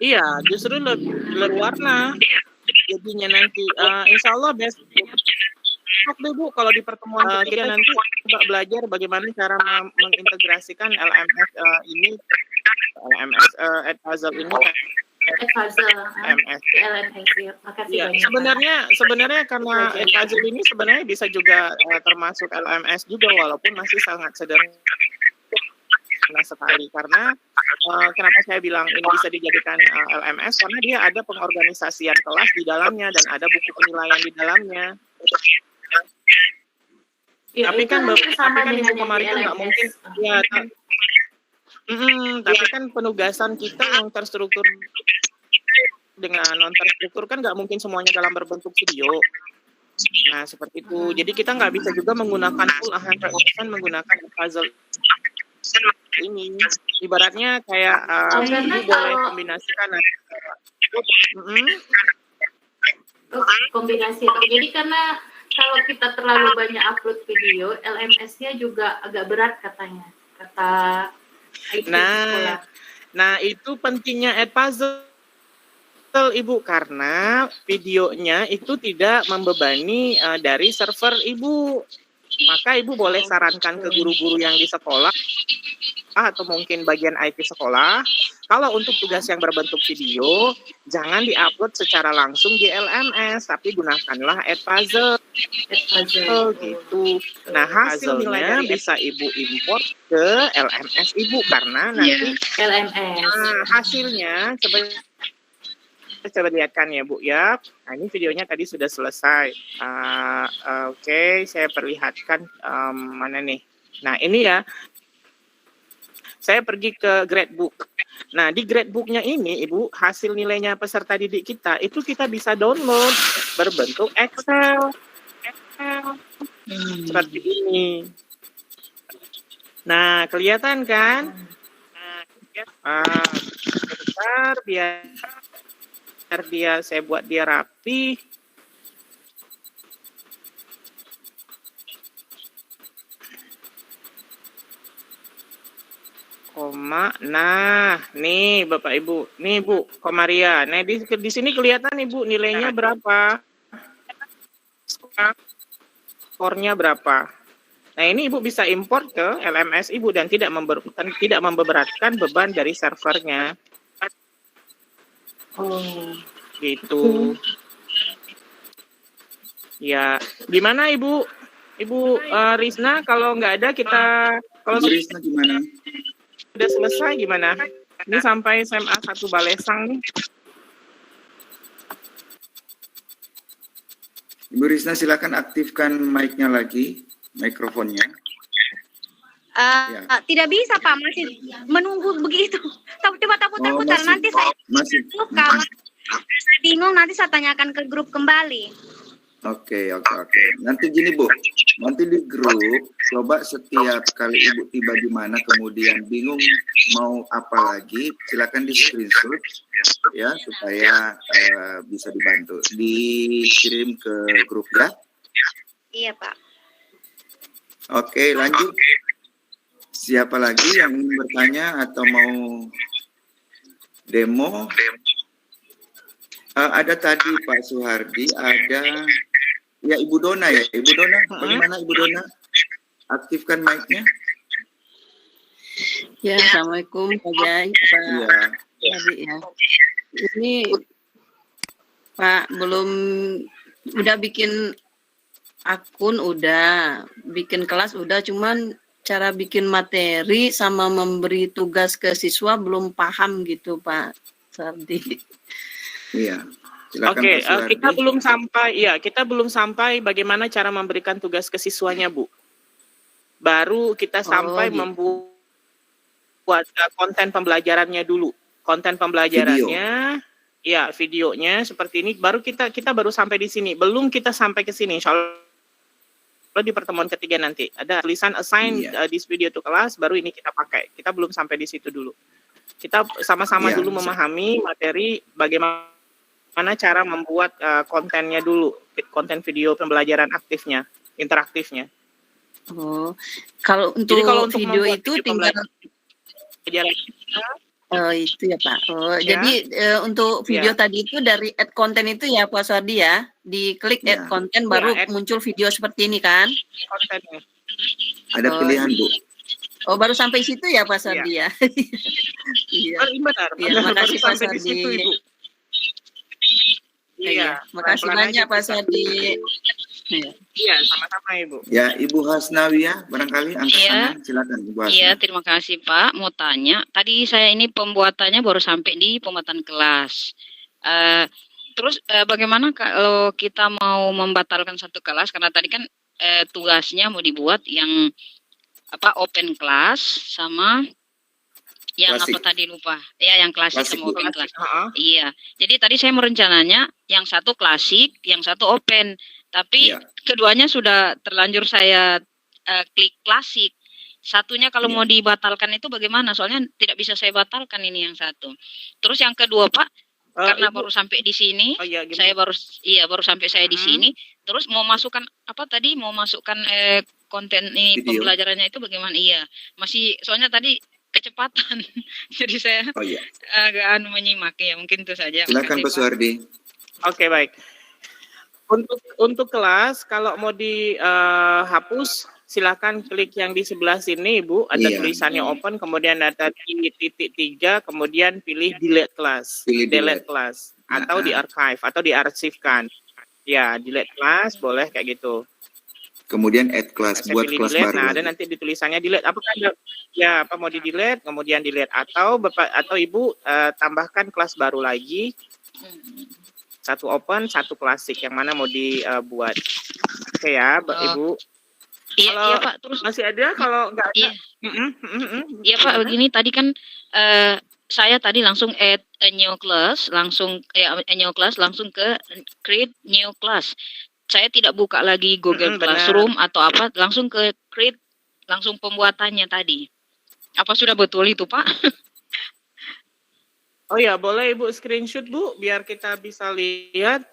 [SPEAKER 2] Iya, justru lebih berwarna. Jadinya nanti, insya Allah besok deh Bu, kalau di pertemuan kita nanti coba belajar bagaimana cara mengintegrasikan LMS ini, LMS puzzle ini ke
[SPEAKER 3] Puzzle
[SPEAKER 2] LMS.
[SPEAKER 3] ke LMS ya. Makasih
[SPEAKER 2] Ya,
[SPEAKER 3] banyak, Pak.
[SPEAKER 2] sebenarnya karena puzzle ini sebenarnya bisa juga termasuk LMS juga, walaupun masih sangat sederhana sekali. Karena kenapa saya bilang ini bisa dijadikan LMS, karena dia ada pengorganisasian kelas di dalamnya dan ada buku penilaian di dalamnya.
[SPEAKER 3] Ya,
[SPEAKER 2] Tapi
[SPEAKER 3] itu
[SPEAKER 2] kan
[SPEAKER 3] hampir sama
[SPEAKER 2] Ibu
[SPEAKER 3] dengan yang
[SPEAKER 2] kemarin
[SPEAKER 3] di
[SPEAKER 2] kan nggak
[SPEAKER 3] LMS.
[SPEAKER 2] mungkin, ya. Tapi kan penugasan kita yang terstruktur dengan non terstruktur kan nggak mungkin semuanya dalam berbentuk video. Nah seperti itu. Jadi kita nggak bisa juga menggunakan full 100% menggunakan puzzle ini. Ibaratnya kayak Ibu boleh kombinasikan.
[SPEAKER 3] Kombinasi. Jadi karena kalau kita terlalu banyak upload video, LMS-nya juga agak berat katanya. Kata IT sekolah.
[SPEAKER 2] Nah itu pentingnya puzzle Ibu, karena videonya itu tidak membebani dari server Ibu. Maka Ibu boleh sarankan ke guru-guru yang di sekolah atau mungkin bagian IT sekolah, kalau untuk tugas yang berbentuk video, jangan diupload secara langsung di LMS, tapi gunakanlah puzzle. Gitu. Nah, hasilnya bisa Ibu import ke LMS Ibu, karena nanti hasilnya coba lihatkan ya Bu ya. Nah, ini videonya tadi sudah selesai. Oke, saya perlihatkan mana nih. Nah, ini ya. Saya pergi ke Gradebook. Nah, di Gradebook-nya ini, Ibu, hasil nilainya peserta didik kita, itu kita bisa download berbentuk Excel. Seperti ini. Nah, kelihatan kan? Sebentar, biar saya buat dia rapi. Nah, nih Bapak Ibu, nih Bu Komaria. Nah di sini kelihatan Ibu nilainya berapa, skornya berapa. Nah ini Ibu bisa import ke LMS Ibu dan tidak memberatkan beban dari servernya. Gitu. Ya, gimana Ibu? Ibu Risna, kalau nggak ada kita, kalau
[SPEAKER 4] Ibu Risna gimana?
[SPEAKER 2] sudah selesai gimana? Ini sampai SMA 1 Balesang nih.
[SPEAKER 4] Ibu Risna silakan aktifkan mic-nya lagi, mikrofonnya. Ya.
[SPEAKER 9] Tidak bisa Pak, masih menunggu begitu. Coba putar-putar, nanti saya kalau saya bingung nanti saya tanyakan ke grup kembali.
[SPEAKER 4] Oke. Nanti gini Bu, nanti di grup coba setiap kali Ibu tiba di mana kemudian bingung mau apa lagi, silakan di screenshot ya supaya bisa dibantu. Dikirim ke grup ya.
[SPEAKER 9] Iya Pak.
[SPEAKER 4] Oke, lanjut. Siapa lagi yang ingin bertanya atau mau demo? Ada tadi Pak Suhardi, ada ya Ibu Dona ya. Ibu Dona, bagaimana Ibu Dona? Aktifkan mic-nya.
[SPEAKER 10] Ya, Assalamualaikum Pak Jai. Ya. Ini Pak belum udah bikin akun, udah bikin kelas, udah cuman cara bikin materi sama memberi tugas ke siswa belum paham gitu Pak Sardi.
[SPEAKER 4] Iya. Silakan,
[SPEAKER 2] Oke, kita belum sampai bagaimana cara memberikan tugas ke siswanya, Bu. Baru kita sampai membuat konten pembelajarannya dulu. Konten pembelajarannya, ya videonya seperti ini. Baru kita baru sampai di sini. Belum kita sampai ke sini. Insyaallah di pertemuan ketiga nanti ada tulisan assign this video to kelas, baru ini kita pakai. Kita belum sampai di situ dulu. Kita sama-sama dulu memahami materi, bagaimana cara membuat kontennya dulu, konten video pembelajaran aktifnya, interaktifnya.
[SPEAKER 10] Oh, kalau untuk video itu tinggal itu ya Pak. Jadi untuk video tadi itu dari add konten itu ya Pak Sardi ya, diklik add konten baru muncul video seperti ini kan?
[SPEAKER 2] Kontennya.
[SPEAKER 4] Ada pilihan Bu.
[SPEAKER 10] Oh, baru sampai situ ya Pak Sardi ya. Iya.
[SPEAKER 2] Benar.
[SPEAKER 10] Iya, makasih Pak Sardi.
[SPEAKER 2] Situ, Ibu.
[SPEAKER 10] Iya, makasih banyak Pak Sardi.
[SPEAKER 2] Iya, sama-sama Ibu.
[SPEAKER 4] Ya, Ibu Hasnawiyah, barangkali angkat tangan, silakan Ibu Hasnawiyah.
[SPEAKER 11] Iya, terima kasih Pak. Mau tanya, tadi saya ini pembuatannya baru sampai di pembuatan kelas. Terus bagaimana kalau kita mau membatalkan satu kelas, karena tadi kan tugasnya mau dibuat yang open class sama yang klasik. Apa tadi lupa? Ya, yang klasik sama open class. Iya. Jadi tadi saya merencananya yang satu klasik, yang satu open. Tapi keduanya sudah terlanjur saya klik klasik. Satunya kalau mau dibatalkan itu bagaimana? Soalnya tidak bisa saya batalkan ini yang satu. Terus yang kedua Pak, karena baru sampai di sini, saya baru sampai saya di sini. Terus mau masukkan Mau masukkan konten ini video. Pembelajarannya itu bagaimana? Iya, masih soalnya tadi kecepatan. Jadi saya agak menyimak ya, mungkin itu saja.
[SPEAKER 4] Silakan Pak Suhardi.
[SPEAKER 2] Oke, baik. Untuk kelas, kalau mau dihapus, silakan klik yang di sebelah sini, Ibu. Ada tulisannya open, kemudian ada titik 3, kemudian pilih delete class, delete class, atau di archive, atau diarsipkan. Ya, delete class, boleh kayak gitu.
[SPEAKER 4] Kemudian add class, buat kelas
[SPEAKER 2] delete,
[SPEAKER 4] baru.
[SPEAKER 2] Nah, ada nanti di tulisannya delete. Apakah apa mau di delete, kemudian delete, atau Ibu tambahkan kelas baru lagi. Satu open, satu klasik, yang mana mau dibuat. Oke ya, Ibu.
[SPEAKER 11] Iya Pak, terus
[SPEAKER 2] masih ada kalau nggak ada.
[SPEAKER 11] Iya Pak, begini tadi kan saya tadi langsung add a new class, langsung ke create new class. Saya tidak buka lagi Google Classroom atau apa, langsung ke create, langsung pembuatannya tadi. Apa sudah betul itu Pak?
[SPEAKER 2] Oh ya, boleh Ibu screenshot Bu, biar kita bisa lihat.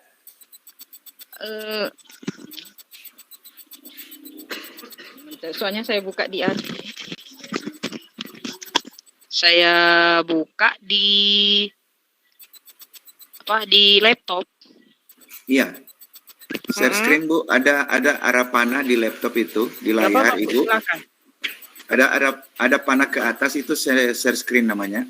[SPEAKER 11] Soalnya saya buka di laptop.
[SPEAKER 4] Iya. Share screen Bu, ada arah panah di laptop itu, di layar Ibu.
[SPEAKER 2] Silakan.
[SPEAKER 4] Ada panah ke atas itu share screen namanya.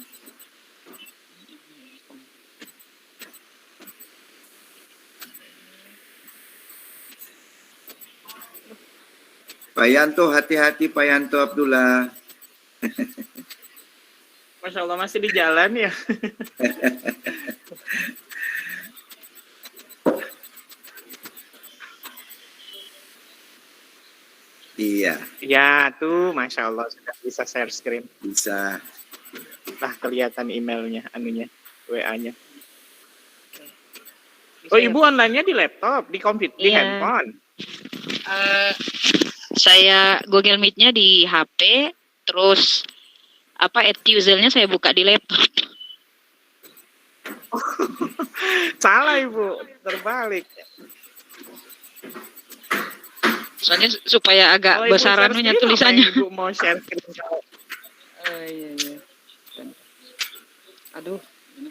[SPEAKER 4] Pak Yanto, hati-hati Pak Yanto Abdullah.
[SPEAKER 2] Masya Allah masih di jalan ya.
[SPEAKER 4] Iya.
[SPEAKER 2] Ya tuh, Masya Allah sudah bisa share screen.
[SPEAKER 4] Bisa.
[SPEAKER 2] Nah, kelihatan emailnya, anunya, WA-nya. Oh, Ibu online-nya di laptop, di komputer, di
[SPEAKER 11] Iya.
[SPEAKER 2] handphone.
[SPEAKER 11] Saya Google Meet-nya di HP, terus add user-nya saya buka di laptop.
[SPEAKER 2] Salah Ibu, terbalik.
[SPEAKER 11] Soalnya supaya agak
[SPEAKER 2] Kalau Ibu
[SPEAKER 11] besar
[SPEAKER 2] share
[SPEAKER 11] anunya
[SPEAKER 2] screen,
[SPEAKER 11] tulisannya.
[SPEAKER 2] apa yang Ibu mau share screen?
[SPEAKER 11] Iya. Aduh.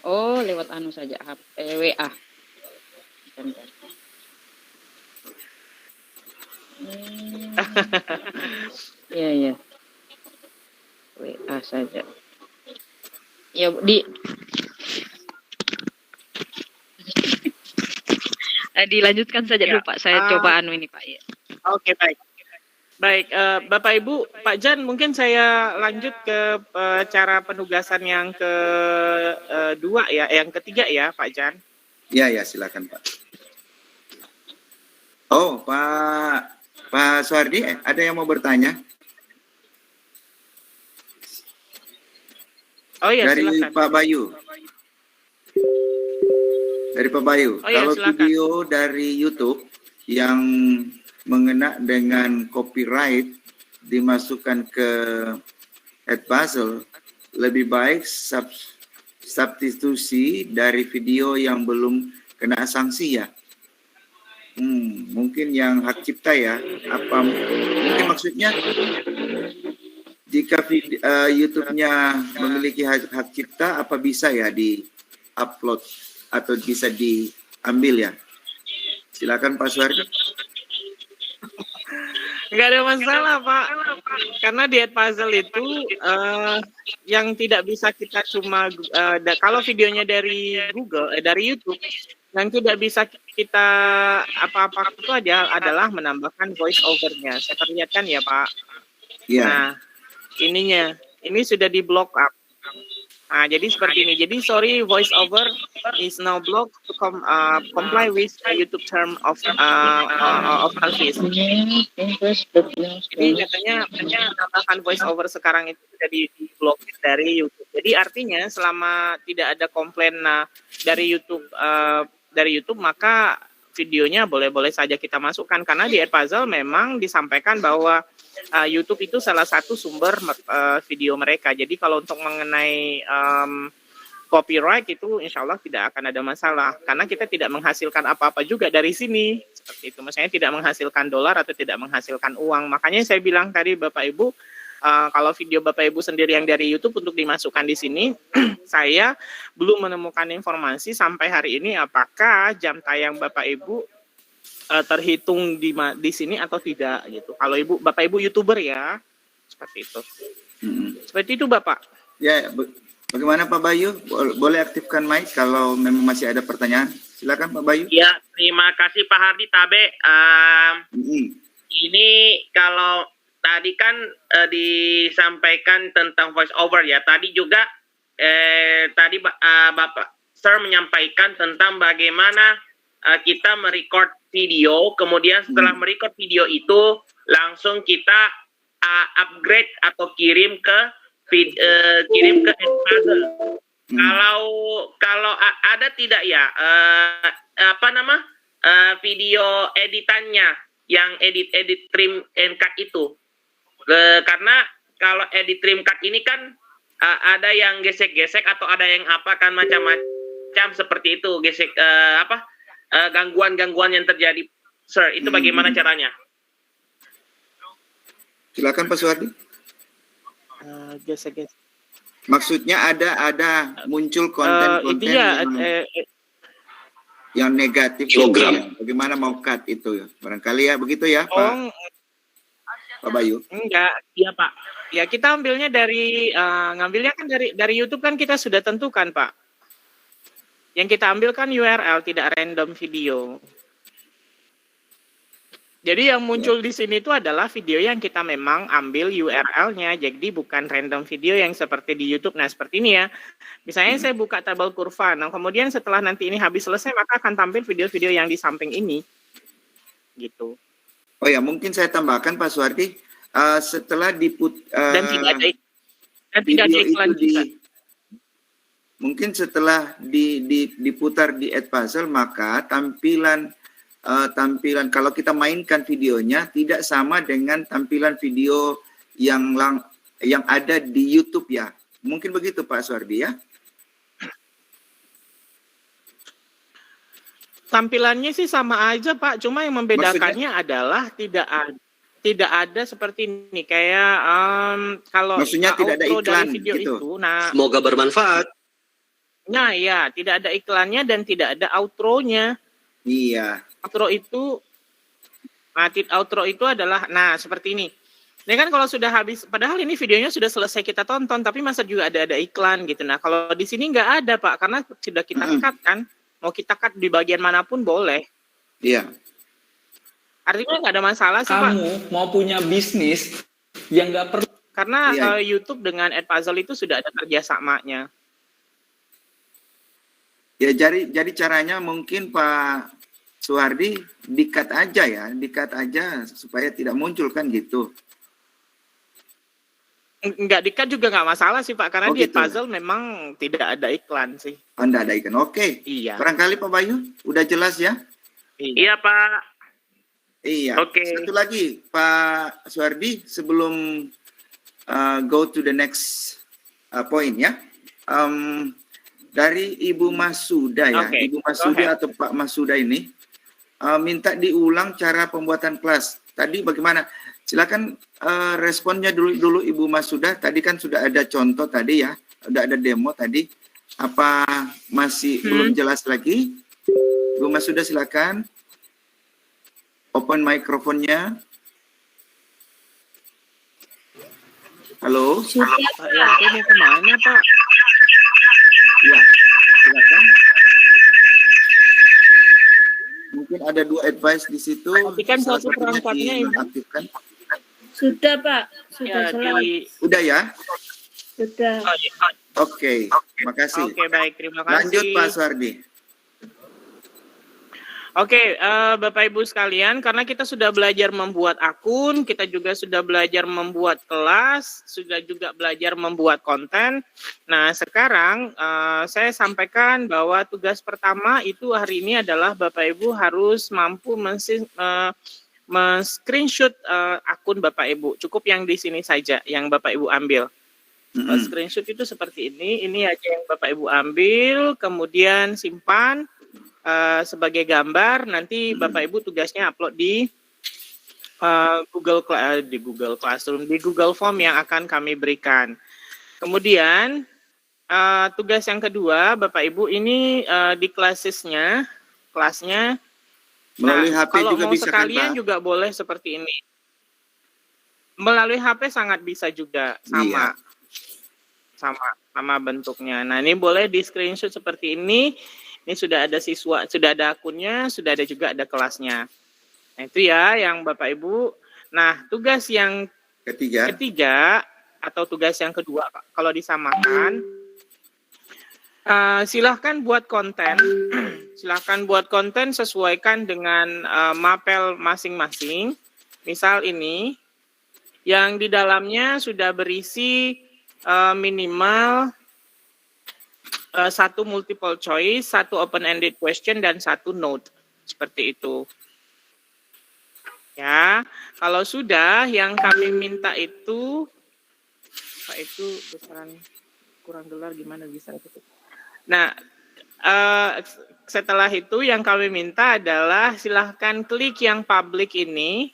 [SPEAKER 11] Oh, lewat anu saja, WA. Bentar. Iya. WA saja. Ya, dilanjutkan saja
[SPEAKER 2] Ya,
[SPEAKER 11] dulu Pak. Saya coba anu ini Pak. Ya.
[SPEAKER 2] Oke, baik. Baik, Bapak Ibu, Pak Jan, mungkin saya lanjut ke cara penugasan yang kedua ya, yang ketiga ya, Pak Jan.
[SPEAKER 4] Ya, silakan Pak. Oh, Pak Suhardi, ada yang mau bertanya?
[SPEAKER 2] Oh ya,
[SPEAKER 4] Dari
[SPEAKER 2] silakan.
[SPEAKER 4] Pak Bayu. Dari Pak Bayu.
[SPEAKER 2] Oh ya,
[SPEAKER 4] Kalau
[SPEAKER 2] silakan.
[SPEAKER 4] video dari YouTube yang mengena dengan copyright dimasukkan ke Edpuzzle, lebih baik substitusi dari video yang belum kena sanksi ya. Mungkin yang hak cipta ya. Apa mungkin maksudnya jika YouTube-nya memiliki hak cipta, apa bisa ya di-upload atau bisa diambil ya? Silakan Pak Suhardi.
[SPEAKER 2] Nggak ada masalah, Pak. Karena di Edpuzzle itu yang tidak bisa kita cuma kalau videonya dari Google, dari YouTube, yang tidak bisa kita apa-apa itu adalah menambahkan voice over-nya. Saya perlihatkan ya, Pak.
[SPEAKER 4] Iya.
[SPEAKER 2] Nah, ini sudah di block up. Nah, jadi seperti ini. Jadi sorry, voice over is now blocked to comply with YouTube term of service. Jadi katanya menambahkan voice over sekarang itu sudah di block dari YouTube. Jadi artinya selama tidak ada komplain dari YouTube maka videonya boleh-boleh saja kita masukkan, karena di Edpuzzle memang disampaikan bahwa YouTube itu salah satu sumber video mereka. Jadi kalau untuk mengenai copyright itu insya Allah tidak akan ada masalah, karena kita tidak menghasilkan apa-apa juga dari sini. Seperti itu, maksudnya tidak menghasilkan dolar atau tidak menghasilkan uang. Makanya saya bilang tadi Bapak Ibu, kalau video Bapak Ibu sendiri yang dari YouTube untuk dimasukkan di sini, saya belum menemukan informasi sampai hari ini apakah jam tayang Bapak Ibu terhitung di sini atau tidak gitu. Kalau Bapak Ibu YouTuber ya, seperti itu. Seperti itu Bapak.
[SPEAKER 4] Ya, bagaimana Pak Bayu? Boleh aktifkan mic kalau memang masih ada pertanyaan. Silakan Pak Bayu.
[SPEAKER 12] Ya, terima kasih Pak Hardi Tabe. Ini kalau tadi kan disampaikan tentang voice over ya. Tadi juga tadi Bapak Sir menyampaikan tentang bagaimana kita merecord video, kemudian setelah merecord video itu langsung kita upgrade atau kirim ke Edpuzzle. Kalau ada tidak ya video editannya yang edit trim and cut itu. Karena kalau edit trim cut ini kan ada yang gesek-gesek atau ada yang apa kan macam-macam seperti itu, gesek gangguan-gangguan yang terjadi. Sir, itu bagaimana caranya?
[SPEAKER 4] Silakan Pak Suhardi.
[SPEAKER 2] Gesek-gesek.
[SPEAKER 4] Maksudnya ada muncul konten-konten yang negatif. Bagaimana mau cut itu? Barangkali ya begitu ya Pak. Pak Bayu.
[SPEAKER 2] Enggak, iya Pak. Ya kita ambilnya ngambilnya kan dari YouTube kan kita sudah tentukan Pak. Yang kita ambil kan URL, tidak random video. Jadi yang muncul di sini itu adalah video yang kita memang ambil URL-nya, jadi bukan random video yang seperti di YouTube. Nah, seperti ini ya. Misalnya saya buka tabel kurva, nah kemudian setelah nanti ini habis selesai, maka akan tampil video-video yang di samping ini. Gitu.
[SPEAKER 4] Oh ya, mungkin saya tambahkan Pak Suhardi, setelah
[SPEAKER 2] dan tidak ada iklan juga.
[SPEAKER 4] Mungkin setelah diputar di Edpuzzle, maka tampilan kalau kita mainkan videonya tidak sama dengan tampilan video yang ada di YouTube ya. Mungkin begitu Pak Suhardi ya.
[SPEAKER 2] Tampilannya sih sama aja Pak, cuma yang membedakannya adalah tidak ada seperti ini kayak kalau
[SPEAKER 4] maksudnya tidak ada iklan
[SPEAKER 2] dari video
[SPEAKER 4] gitu.
[SPEAKER 2] Itu, nah
[SPEAKER 6] Semoga bermanfaat.
[SPEAKER 2] Nah ya, tidak ada iklannya dan tidak ada outro-nya.
[SPEAKER 4] Iya.
[SPEAKER 2] Outro itu adalah, nah seperti ini. Ini kan kalau sudah habis, padahal ini videonya sudah selesai kita tonton, tapi masa juga ada iklan gitu. Nah kalau di sini nggak ada Pak, karena sudah kita cut kan. Mau kita cut di bagian manapun boleh.
[SPEAKER 4] Iya.
[SPEAKER 2] Artinya nggak ada masalah sih Pak.
[SPEAKER 13] Kamu mau punya bisnis yang nggak perlu.
[SPEAKER 2] Karena YouTube dengan Edpuzzle itu sudah ada kerjasamanya.
[SPEAKER 4] Ya jadi caranya mungkin Pak Suhardi di-cut aja supaya tidak muncul kan gitu.
[SPEAKER 2] Enggak di-cut juga nggak masalah sih Pak, karena di
[SPEAKER 4] gitu.
[SPEAKER 2] Edpuzzle memang tidak ada iklan sih.
[SPEAKER 4] Anda ada iklan, oke.
[SPEAKER 2] Iya.
[SPEAKER 4] Barangkali Pak Bayu, udah jelas ya?
[SPEAKER 12] Iya Pak.
[SPEAKER 4] Iya.
[SPEAKER 12] Oke.
[SPEAKER 4] Satu lagi Pak Suhardi sebelum go to the next point ya. Dari Ibu Masuda ya, Ibu Masuda atau Pak Masuda ini minta diulang cara pembuatan kelas. Tadi bagaimana? Silakan responnya dulu Ibu Masuda. Tadi kan sudah ada contoh tadi ya, sudah ada demo tadi. Apa masih belum jelas lagi? Ibu Masuda silakan. Open mikrofonnya. Halo.
[SPEAKER 2] Pak Yanto mau kemana Pak?
[SPEAKER 4] Ya, silakan. Mungkin ada 2 advice di situ.
[SPEAKER 2] Matikan satu perangkatnya Ibu.
[SPEAKER 4] Aktifkan.
[SPEAKER 14] Sudah Pak, sudah
[SPEAKER 2] Ya,
[SPEAKER 4] Udah ya?
[SPEAKER 14] Sudah.
[SPEAKER 4] Oke, makasih.
[SPEAKER 2] Oke, baik, terima kasih.
[SPEAKER 4] Lanjut Pak Suhardi.
[SPEAKER 2] Oke, Bapak Ibu sekalian, karena kita sudah belajar membuat akun, kita juga sudah belajar membuat kelas, sudah juga belajar membuat konten. Nah, sekarang saya sampaikan bahwa tugas pertama itu hari ini adalah Bapak Ibu harus mampu men-screenshot akun Bapak Ibu. Cukup yang di sini saja, yang Bapak Ibu ambil. Screenshot itu seperti ini aja yang Bapak Ibu ambil, kemudian simpan sebagai gambar. Nanti Bapak Ibu tugasnya upload di Google Classroom, di Google Form yang akan kami berikan. Kemudian tugas yang kedua Bapak Ibu ini di kelasnya
[SPEAKER 4] melalui HP
[SPEAKER 2] kalau
[SPEAKER 4] juga
[SPEAKER 2] mau
[SPEAKER 4] bisa
[SPEAKER 2] sekalian
[SPEAKER 4] kan, Pak?
[SPEAKER 2] juga boleh seperti ini. Melalui HP sangat bisa juga, sama bentuknya. Nah, ini boleh di screenshot seperti ini. Ini sudah ada siswa, sudah ada akunnya, sudah ada juga ada kelasnya. Nah, itu ya yang Bapak Ibu. Nah, tugas yang ketiga atau tugas yang kedua kalau disamakan, silahkan buat konten. Silahkan buat konten sesuaikan dengan mapel masing-masing. Misal ini, yang di dalamnya sudah berisi minimal 1 multiple choice, 1 open-ended question, dan 1 note. Seperti itu. Ya, kalau sudah, yang kami minta itu, Pak itu besaran kurang gelar gimana bisa itu? Nah, setelah itu yang kami minta adalah silahkan klik yang public ini.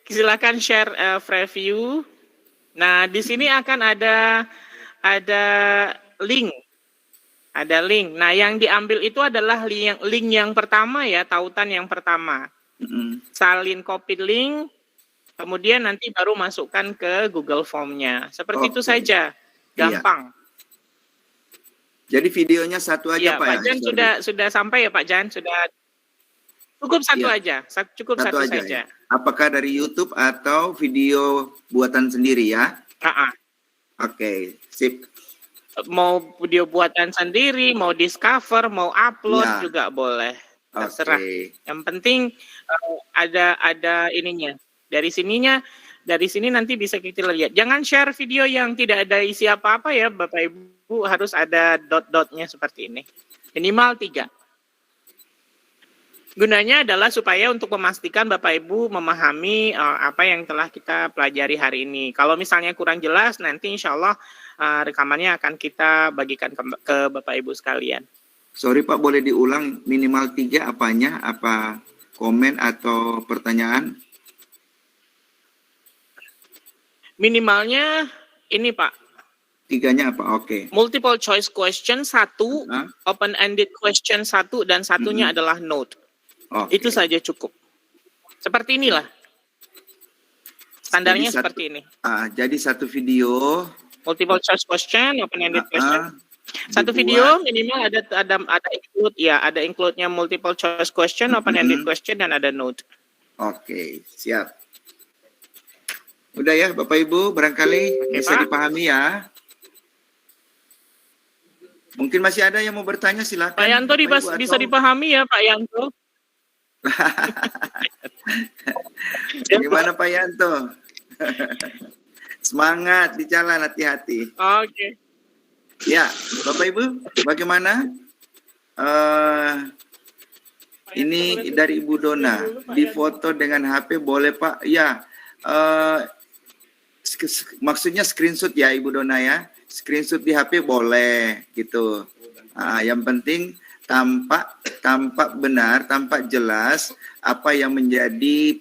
[SPEAKER 2] Silakan share preview. Nah, di sini akan ada link. Ada link. Nah, yang diambil itu adalah link yang pertama ya, tautan yang pertama. Salin copy link, kemudian nanti baru masukkan ke Google Form-nya. Seperti itu saja. Gampang.
[SPEAKER 4] Iya. Jadi videonya satu aja
[SPEAKER 2] Ya,
[SPEAKER 4] Pak ya?
[SPEAKER 2] Pak Jan sudah sampai ya Pak Jan? Sudah cukup satu
[SPEAKER 4] Iya.
[SPEAKER 2] aja, cukup satu
[SPEAKER 4] aja
[SPEAKER 2] saja.
[SPEAKER 4] ya? Apakah dari YouTube atau video buatan sendiri ya? Oke, sip.
[SPEAKER 2] Mau video buatan sendiri, mau discover, mau upload
[SPEAKER 4] Ya.
[SPEAKER 2] juga boleh. Terserah.
[SPEAKER 4] Oke.
[SPEAKER 2] Yang penting ada ininya. Dari sini nanti bisa kita lihat. Jangan share video yang tidak ada isi apa-apa ya, Bapak Ibu, harus ada dot-dotnya seperti ini. Minimal 3. Gunanya adalah supaya untuk memastikan Bapak Ibu memahami apa yang telah kita pelajari hari ini. Kalau misalnya kurang jelas, nanti insya Allah rekamannya akan kita bagikan ke Bapak Ibu sekalian.
[SPEAKER 4] Sorry Pak, boleh diulang minimal 3 apanya? Apa komen atau pertanyaan?
[SPEAKER 2] Minimalnya ini Pak.
[SPEAKER 4] 3-nya apa? Oke.
[SPEAKER 2] Multiple choice question 1, open-ended question 1, dan satunya adalah note. Itu saja cukup. Seperti inilah. Standarnya seperti ini.
[SPEAKER 4] Jadi satu video.
[SPEAKER 2] Multiple choice question, open-ended question. Satu video minimal ada include ya, ada include-nya multiple choice question, open-ended question, dan ada note.
[SPEAKER 4] Oke, siap. Udah ya Bapak Ibu, barangkali bisa
[SPEAKER 2] Pak.
[SPEAKER 4] dipahami ya. Mungkin masih ada yang mau bertanya, silakan.
[SPEAKER 2] Pak Yanto
[SPEAKER 4] Bapak Ibu,
[SPEAKER 2] bisa
[SPEAKER 4] atau-
[SPEAKER 2] dipahami ya Pak Yanto?
[SPEAKER 4] Gimana Pak Yanto? Semangat di jalan, hati-hati.
[SPEAKER 2] Oke.
[SPEAKER 4] Ya, Bapak Ibu, bagaimana? Ini dari Ibu Dona, difoto dengan HP boleh Pak? Ya, maksudnya screenshot ya Ibu Dona ya, screenshot di HP boleh gitu. Yang penting tampak benar, tampak jelas apa yang menjadi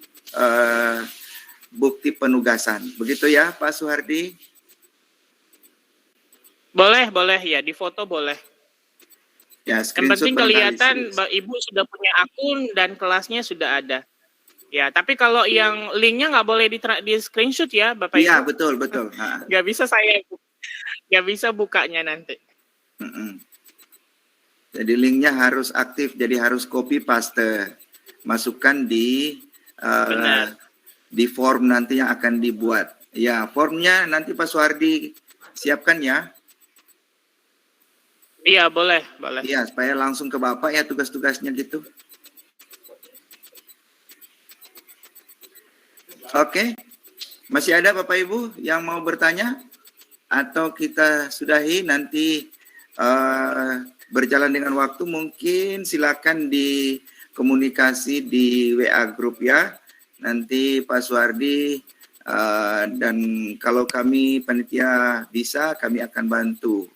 [SPEAKER 4] bukti penugasan. Begitu ya Pak Suhardi?
[SPEAKER 2] Boleh ya, di foto boleh.
[SPEAKER 4] Ya,
[SPEAKER 2] Yang
[SPEAKER 4] screenshot
[SPEAKER 2] penting
[SPEAKER 4] barangkali,
[SPEAKER 2] kelihatan Mbak Ibu sudah punya akun dan kelasnya sudah ada. Ya, tapi kalau yang linknya nggak boleh di screenshot ya, Bapak Ibu.
[SPEAKER 4] Iya, betul.
[SPEAKER 2] Nggak bisa bukanya nanti.
[SPEAKER 4] Jadi linknya harus aktif, jadi harus copy paste, masukkan di form nanti yang akan dibuat. Ya, formnya nanti Pak Suhardi siapkan ya.
[SPEAKER 2] Iya, boleh.
[SPEAKER 4] Iya, supaya langsung ke Bapak ya tugas-tugasnya gitu. Oke, masih ada Bapak Ibu yang mau bertanya? Atau kita sudahi nanti berjalan dengan waktu, mungkin silakan di komunikasi di WA Group ya. Nanti Pak Suhardi dan kalau kami panitia bisa, kami akan bantu